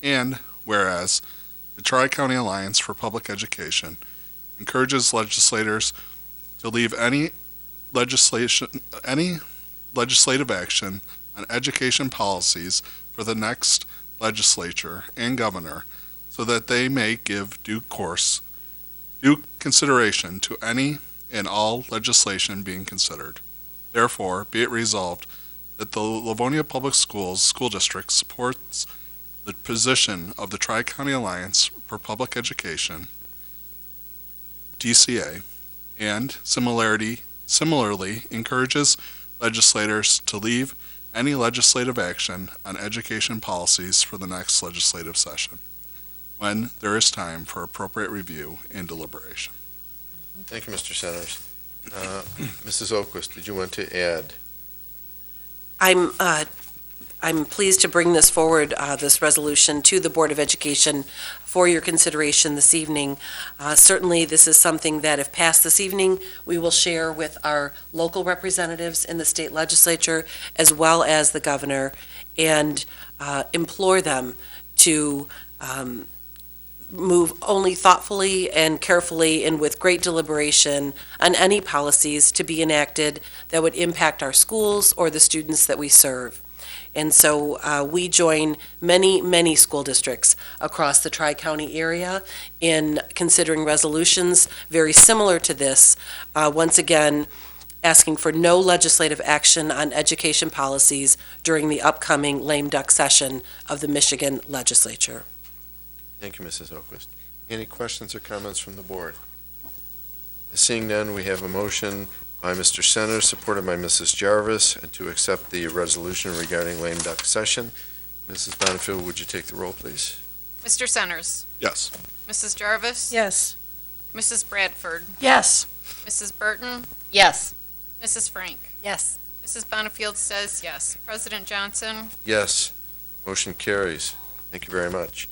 And whereas the Tri-County Alliance for Public Education encourages legislators to leave any legislative action on education policies for the next legislature and governor, so that they may give due consideration to any and all legislation being considered. Therefore, be it resolved that the Livonia Public Schools School District supports the position of the Tri-County Alliance for Public Education, DCA, and similarly encourages legislators to leave any legislative action on education policies for the next legislative session, when there is time for appropriate review and deliberation. Thank you, Mr. Centers. Mrs. Oquist, did you want to add? I'm pleased to bring this forward, this resolution, to the Board of Education for your consideration this evening. Certainly, this is something that, if passed this evening, we will share with our local representatives in the state legislature, as well as the governor, and implore them to move only thoughtfully and carefully and with great deliberation on any policies to be enacted that would impact our schools or the students that we serve. And so we join many, many school districts across the Tri-County area in considering resolutions very similar to this, once again, asking for no legislative action on education policies during the upcoming lame duck session of the Michigan legislature. Thank you, Mrs. Oquist. Any questions or comments from the board? Seeing none, we have a motion by Mr. Centers, supported by Mrs. Jarvis, to accept the resolution regarding lame duck session. Mrs. Bonnefield, would you take the roll, please? Mr. Centers? Yes. Mrs. Jarvis? Yes. Mrs. Bradford? Yes. Mrs. Burton? Yes. Mrs. Frank? Yes. Mrs. Bonnefield says yes. President Johnson? Yes. Motion carries. Thank you very much.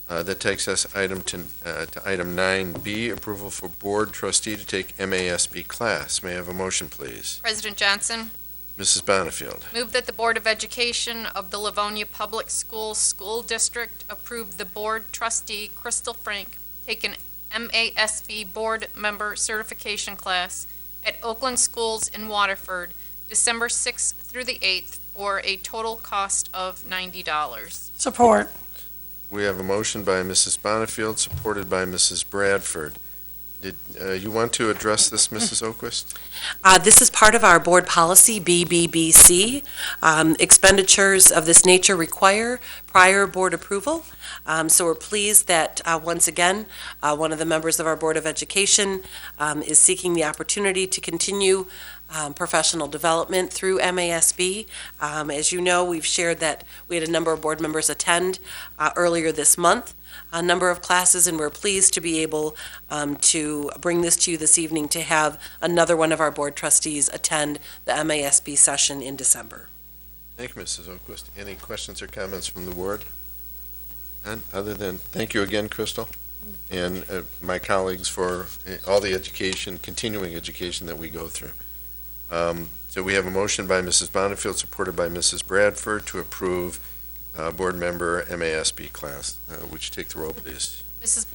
That takes us to item 9B, approval for board trustee to take MASB class. May I have a motion, please? President Johnson? Mrs. Bonnefield. Move that the Board of Education of the Livonia Public Schools School District approve the board trustee, Crystal Frank, take an MASB board member certification class at Oakland Schools in Waterford, December 6th through the 8th, for a total cost of $90. Support. We have a motion by Mrs. Bonnefield, supported by Mrs. Bradford. Did you want to address this, Mrs. Oquist? This is part of our board policy, BBBC. Expenditures of this nature require prior board approval. So we're pleased that, once again, one of the members of our Board of Education is seeking the opportunity to continue professional development through MASB. As you know, we've shared that we had a number of board members attend earlier this month, a number of classes, and we're pleased to be able to bring this to you this evening to have another one of our board trustees attend the MASB session in December. Thank you, Mrs. Oquist. Any questions or comments from the board? None, other than thank you again, Crystal, and my colleagues for all the education, continuing education that we go through. So we have a motion by Mrs. Bonnefield, supported by Mrs. Bradford, to approve board member MASB class. Would you take the roll, please? Mrs.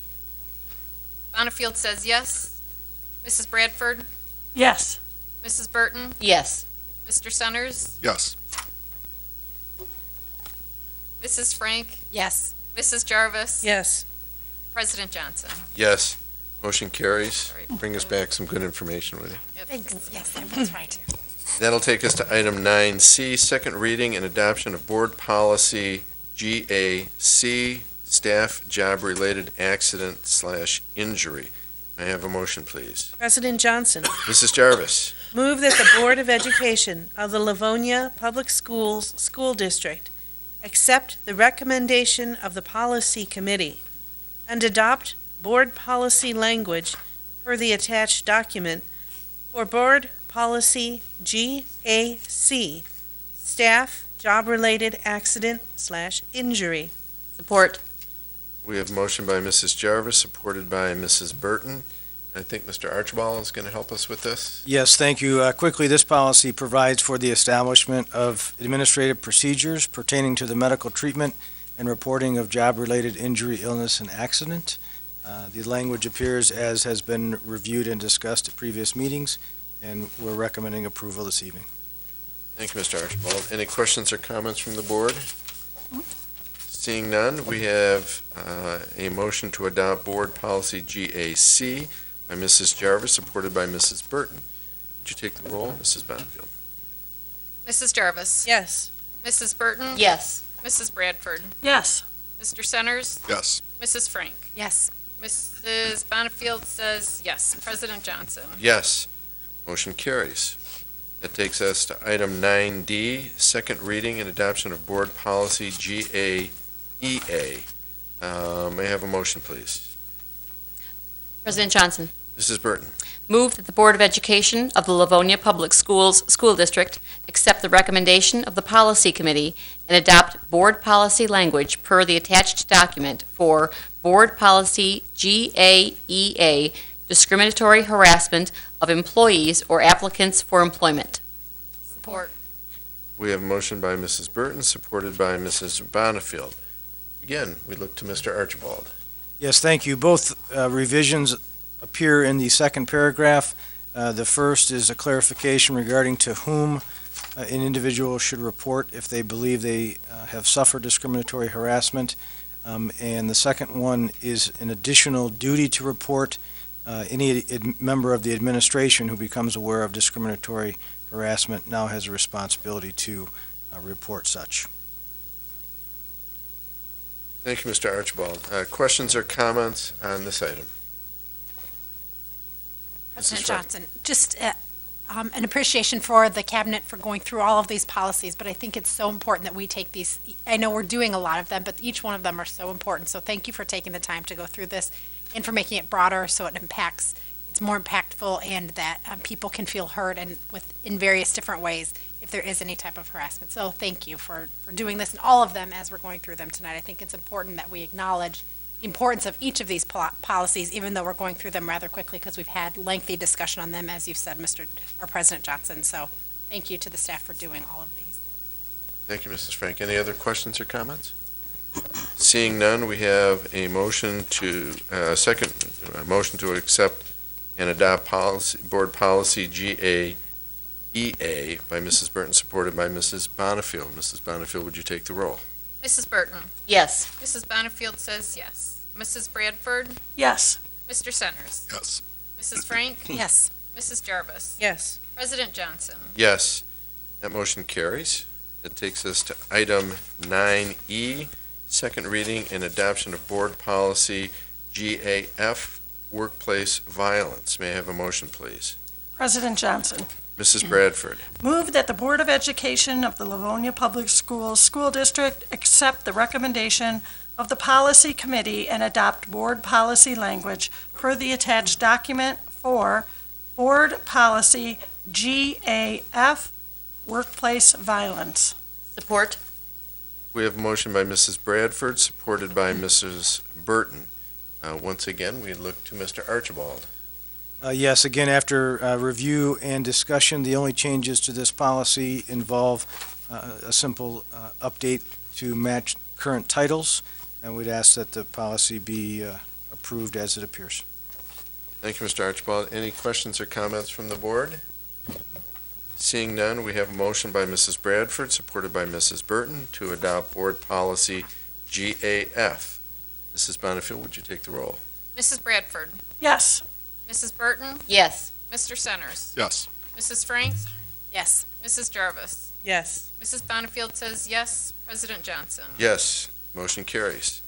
Bonnefield says yes. Mrs. Bradford? Yes. Mrs. Burton? Yes. Mr. Centers? Yes. Mrs. Frank? Yes. Mrs. Jarvis? Yes. President Johnson? Yes. Motion carries. Bring us back some good information with you. Thanks. Yes, that's right. That'll take us to item 9C, second reading and adoption of board policy GAC, staff job-related accident/injury. May I have a motion, please? President Johnson, Mrs. Jarvis. move that the Board of Education of the Livonia Public Schools School District accept the recommendation of the Policy Committee and adopt board policy language per the attached document for Board Policy GAC, staff job-related accident/injury. Support. We have a motion by Mrs. Jarvis, supported by Mrs. Burton. I think Mr. Archibald is going to help us with this. Yes, thank you. Quickly, this policy provides for the establishment of administrative procedures pertaining to the medical treatment and reporting of job-related injury, illness, and accident. The language appears as has been reviewed and discussed at previous meetings, and we're recommending approval this evening. Thank you, Mr. Archibald. Any questions or comments from the board? Seeing none, we have a motion to adopt board policy GAC by Mrs. Jarvis, supported by Mrs. Burton. Would you take the roll, Mrs. Bonnefield? Mrs. Jarvis? Yes. Mrs. Burton? Yes. Mrs. Bradford? Yes. Mr. Centers? Yes. Mrs. Frank? Yes. Mrs. Bonnefield says yes. President Johnson? Yes. Motion carries. That takes us to item 9D, second reading and adoption of board policy GAEA. May I have a motion, please? President Johnson, Mrs. Burton. move that the Board of Education of the Livonia Public Schools School District accept the recommendation of the Policy Committee and adopt board policy language per the attached document for Board Policy GAEA, discriminatory harassment of employees or applicants for employment. Support. We have a motion by Mrs. Burton, supported by Mrs. Bonnefield. Again, we look to Mr. Archibald. Yes, thank you. Both revisions appear in the second paragraph. The first is a clarification regarding to whom an individual should report if they believe they have suffered discriminatory harassment. And the second one is an additional duty to report any member of the administration who becomes aware of discriminatory harassment now has a responsibility to report such. Thank you, Mr. Archibald. Questions or comments on this item? President Mrs. Frank. Johnson, just an appreciation for the cabinet for going through all of these policies, but I think it's so important that we take these, I know we're doing a lot of them, but each one of them are so important. So thank you for taking the time to go through this and for making it broader so it's more impactful and that people can feel heard and in various different ways if there is any type of harassment. So thank you for doing this and all of them as we're going through them tonight. I think it's important that we acknowledge the importance of each of these policies, even though we're going through them rather quickly because we've had lengthy discussion on them, as you've said, President Johnson. So thank you to the staff for doing all of these. Thank you, Mrs. Frank. Any other questions or comments? Seeing none, we have a motion to, a motion to accept and adopt board policy GAEA by Mrs. Burton, supported by Mrs. Bonifield. Mrs. Bonifield, would you take the roll? Mrs. Burton. Yes. Mrs. Bonifield says yes. Mrs. Bradford. Yes. Mr. Centers. Yes. Mrs. Frank. Yes. Mrs. Jarvis. Yes. President Johnson. Yes. That motion carries. That takes us to item 9E, second reading and adoption of board policy GAF, workplace violence. May I have a motion, please? President Johnson, Mrs. Bradford. move that the Board of Education of the Livonia Public Schools School District accept the recommendation of the Policy Committee and adopt board policy language per the attached document for Board Policy GAF, workplace violence. Support? We have a motion by Mrs. Bradford, supported by Mrs. Burton. Once again, we look to Mr. Archibald. Yes, again, after review and discussion, the only changes to this policy involve a simple update to match current titles, and we'd ask that the policy be approved as it appears. Thank you, Mr. Archibald. Any questions or comments from the board? Seeing none, we have a motion by Mrs. Bradford, supported by Mrs. Burton, to adopt board policy GAF. Mrs. Bonifield, would you take the roll? Mrs. Bradford. Yes. Mrs. Burton. Yes. Mr. Centers. Yes. Mrs. Frank. Yes. Mrs. Jarvis. Yes. Mrs. Bonifield says yes. President Johnson. Yes, motion carries.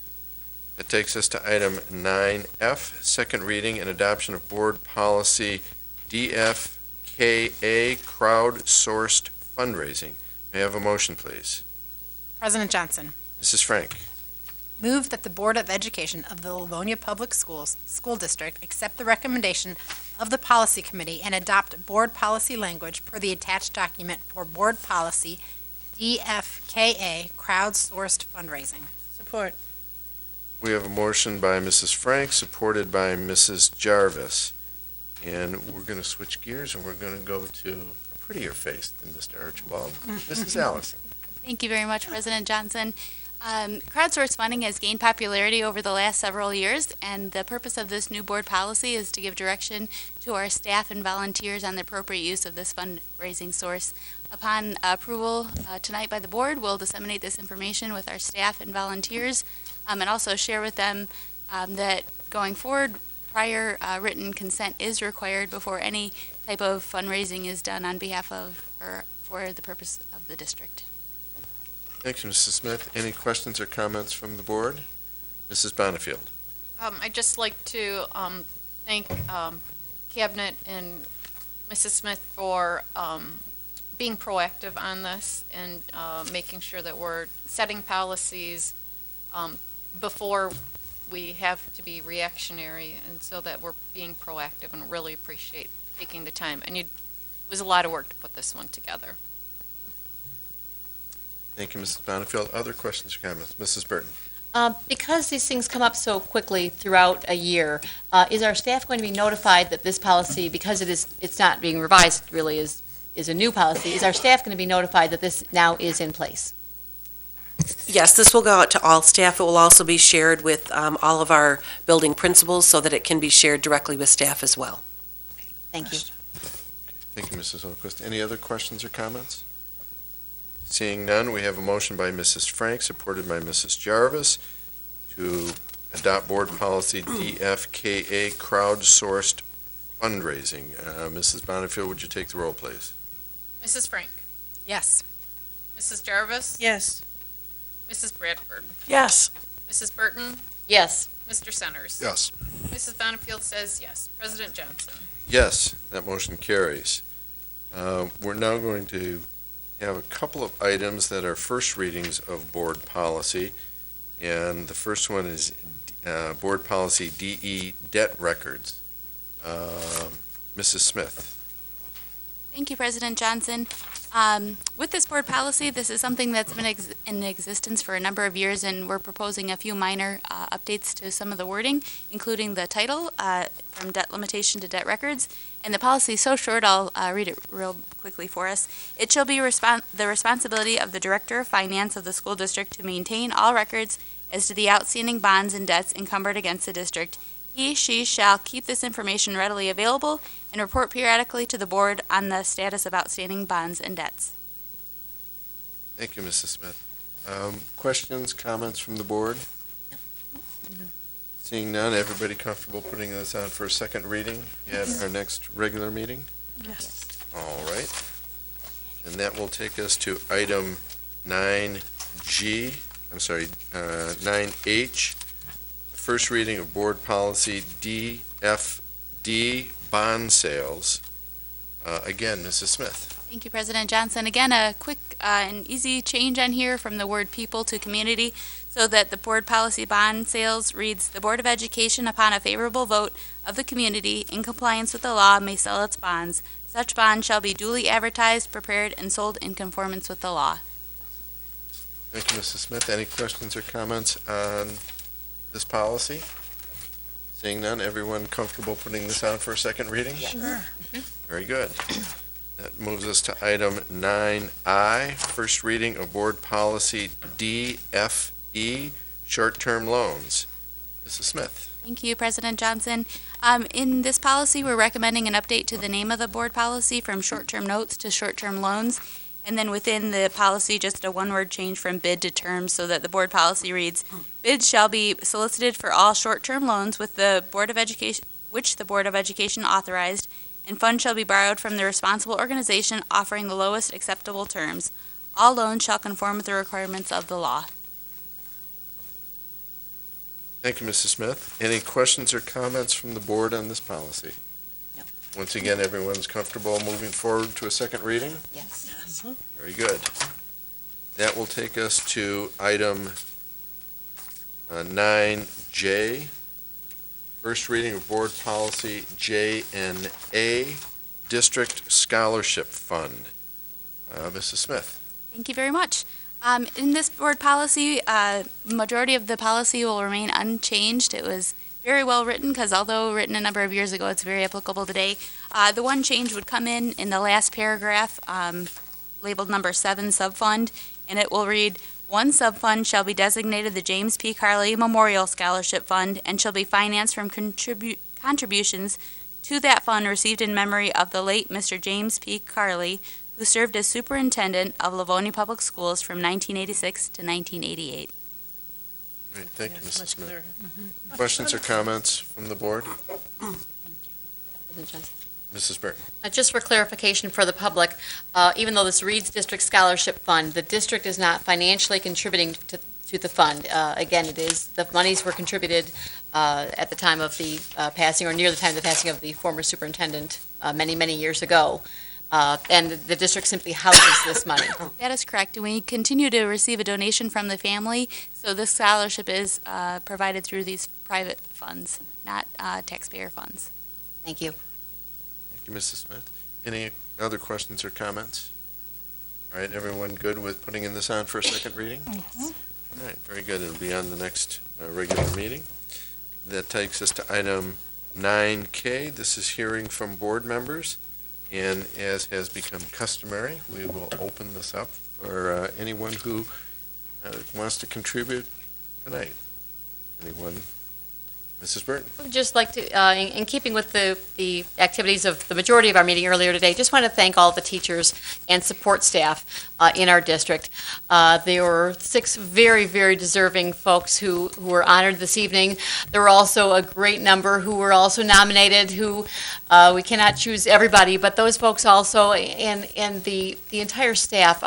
That takes us to item 9F, second reading and adoption of board policy DFKA, crowd-sourced fundraising. May I have a motion, please? President Johnson, Mrs. Frank. move that the Board of Education of the Livonia Public Schools School District accept the recommendation of the Policy Committee and adopt board policy language per the attached document for board policy DFKA, crowd-sourced fundraising. Support. We have a motion by Mrs. Frank, supported by Mrs. Jarvis. And we're going to switch gears, and we're going to go to a prettier face than Mr. Archibald. Mrs. Allison. Thank you very much, President Johnson. Crowdsourced funding has gained popularity over the last several years, and the purpose of this new board policy is to give direction to our staff and volunteers on the appropriate use of this fundraising source. Upon approval tonight by the board, we'll disseminate this information with our staff and volunteers, and also share with them that going forward, prior written consent is required before any type of fundraising is done on behalf of or for the purpose of the district. Thank you, Mrs. Smith. Any questions or comments from the board? Mrs. Bonifield. I'd just like to thank Cabinet and Mrs. Smith for being proactive on this and making sure that we're setting policies before we have to be reactionary, and so that we're being proactive, and really appreciate taking the time. And it was a lot of work to put this one together. Thank you, Mrs. Bonifield. Other questions or comments? Mrs. Burton. Because these things come up so quickly throughout a year, is our staff going to be notified that this policy, because it's not being revised, really is a new policy, is our staff going to be notified that this now is in place? Yes, this will go out to all staff. It will also be shared with all of our building principals so that it can be shared directly with staff as well. Thank you. Thank you, Mrs. Oquist. Any other questions or comments? Seeing none, we have a motion by Mrs. Frank, supported by Mrs. Jarvis, to adopt board policy DFKA, crowdsourced fundraising. Mrs. Bonnefield, would you take the roll, please? Mrs. Frank, Yes. Mrs. Jarvis, Yes. Mrs. Bradford, Yes. Mrs. Burton, Yes. Mr. Centers. Yes. Mrs. Bonnefield says yes. President Johnson. Yes, that motion carries. We're now going to have a couple of items that are first readings of board policy, and the first one is board policy DE, debt records. Mrs. Smith. Thank you, President Johnson. With this board policy, this is something that's been in existence for a number of years, and we're proposing a few minor updates to some of the wording, including the title, from debt limitation to debt records. And the policy is so short, I'll read it real quickly for us. It shall be the responsibility of the Director of Finance of the school district to maintain all records as to the outstanding bonds and debts encumbered against the district. She shall keep this information readily available and report periodically to the board on the status of outstanding bonds and debts. Thank you, Mrs. Smith. Questions, comments from the board? Seeing none, everybody comfortable putting this on for a second reading at our next regular meeting? Yes. All right. And that will take us to item 9H, first reading of board policy DFD, bond sales. Again, Mrs. Smith. Thank you, President Johnson. Again, a quick and easy change on here from the word people to community, so that the board policy bond sales reads, "The Board of Education, upon a favorable vote of the community in compliance with the law, may sell its bonds. Such bonds shall be duly advertised, prepared, and sold in conformance with the law." Thank you, Mrs. Smith. Any questions or comments on this policy? Seeing none, everyone comfortable putting this on for a second reading? Sure. Very good. That moves us to item 9I, first reading of board policy DFE, short-term loans. Mrs. Smith. Thank you, President Johnson. In this policy, we're recommending an update to the name of the board policy from short-term notes to short-term loans. And then within the policy, just a one-word change from bid to terms, so that the board policy reads, "Bids shall be solicited for all short-term loans with the Board of Education, which the Board of Education authorized, and funds shall be borrowed from the responsible organization offering the lowest acceptable terms. All loans shall conform with the requirements of the law." Thank you, Mrs. Smith. Any questions or comments from the board on this policy? No. Once again, everyone's comfortable moving forward to a second reading? Yes. Very good. That will take us to item 9J, first reading of board policy JNA, District Scholarship Fund. Mrs. Smith. Thank you very much. In this board policy, majority of the policy will remain unchanged. It was very well written, because although written a number of years ago, it's very applicable today. The one change would come in the last paragraph, labeled number 7, subfund, and it will read, "One subfund shall be designated the James P. Carley Memorial Scholarship Fund and shall be financed from contributions to that fund received in memory of the late Mr. James P. Carley, who served as superintendent of Livonia Public Schools from 1986 to 1988. Great, thank you, Mrs. Smith. Questions or comments from the board? President Johnson. Mrs. Burton. Just for clarification for the public, even though this reads District Scholarship Fund, the district is not financially contributing to the fund. Again, it is, the monies were contributed at the time of the passing, or near the time of the passing of the former superintendent many, many years ago. And the district simply houses this money. That is correct, and we continue to receive a donation from the family, so this scholarship is provided through these private funds, not taxpayer funds. Thank you. Thank you, Mrs. Smith. Any other questions or comments? All right, everyone good with putting in this on for a second reading? Yes. All right, very good. It'll be on the next regular meeting. That takes us to item 9K. This is hearing from board members. And as has become customary, we will open this up for anyone who wants to contribute tonight? Anyone? Mrs. Burton? I would just like to, in keeping with the activities of the majority of our meeting earlier today, just want to thank all the teachers and support staff in our district. There were 6 very, very deserving folks who were honored this evening. There were also a great number who were also nominated, who we cannot choose everybody, but those folks also, and the entire staff.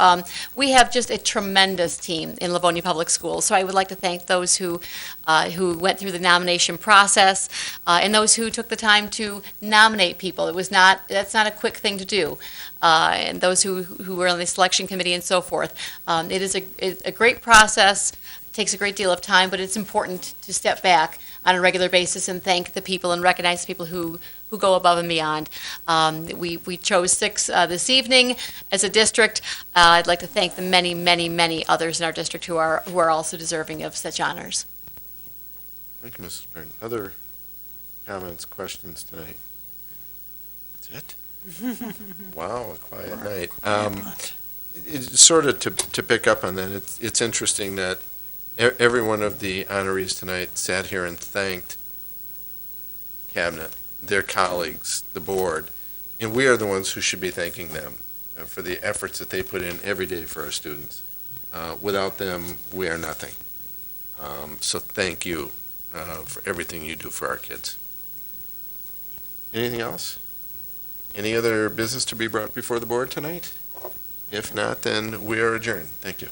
We have just a tremendous team in Livonia Public Schools, so I would like to thank those who went through the nomination process, and those who took the time to nominate people. That's not a quick thing to do. And those who were on the selection committee and so forth. It is a great process. It takes a great deal of time, but it's important to step back on a regular basis and thank the people and recognize the people who go above and beyond. We chose 6 this evening as a district. I'd like to thank the many, many, many others in our district who are also deserving of such honors. Thank you, Mrs. Burton. Other comments, questions tonight? That's it? Wow, a quiet night. It's sort of to pick up on that, it's interesting that every one of the honorees tonight sat here and thanked Cabinet, their colleagues, the board, and we are the ones who should be thanking them for the efforts that they put in every day for our students. Without them, we are nothing. So thank you for everything you do for our kids. Anything else? Any other business to be brought before the board tonight? If not, then we are adjourned. Thank you.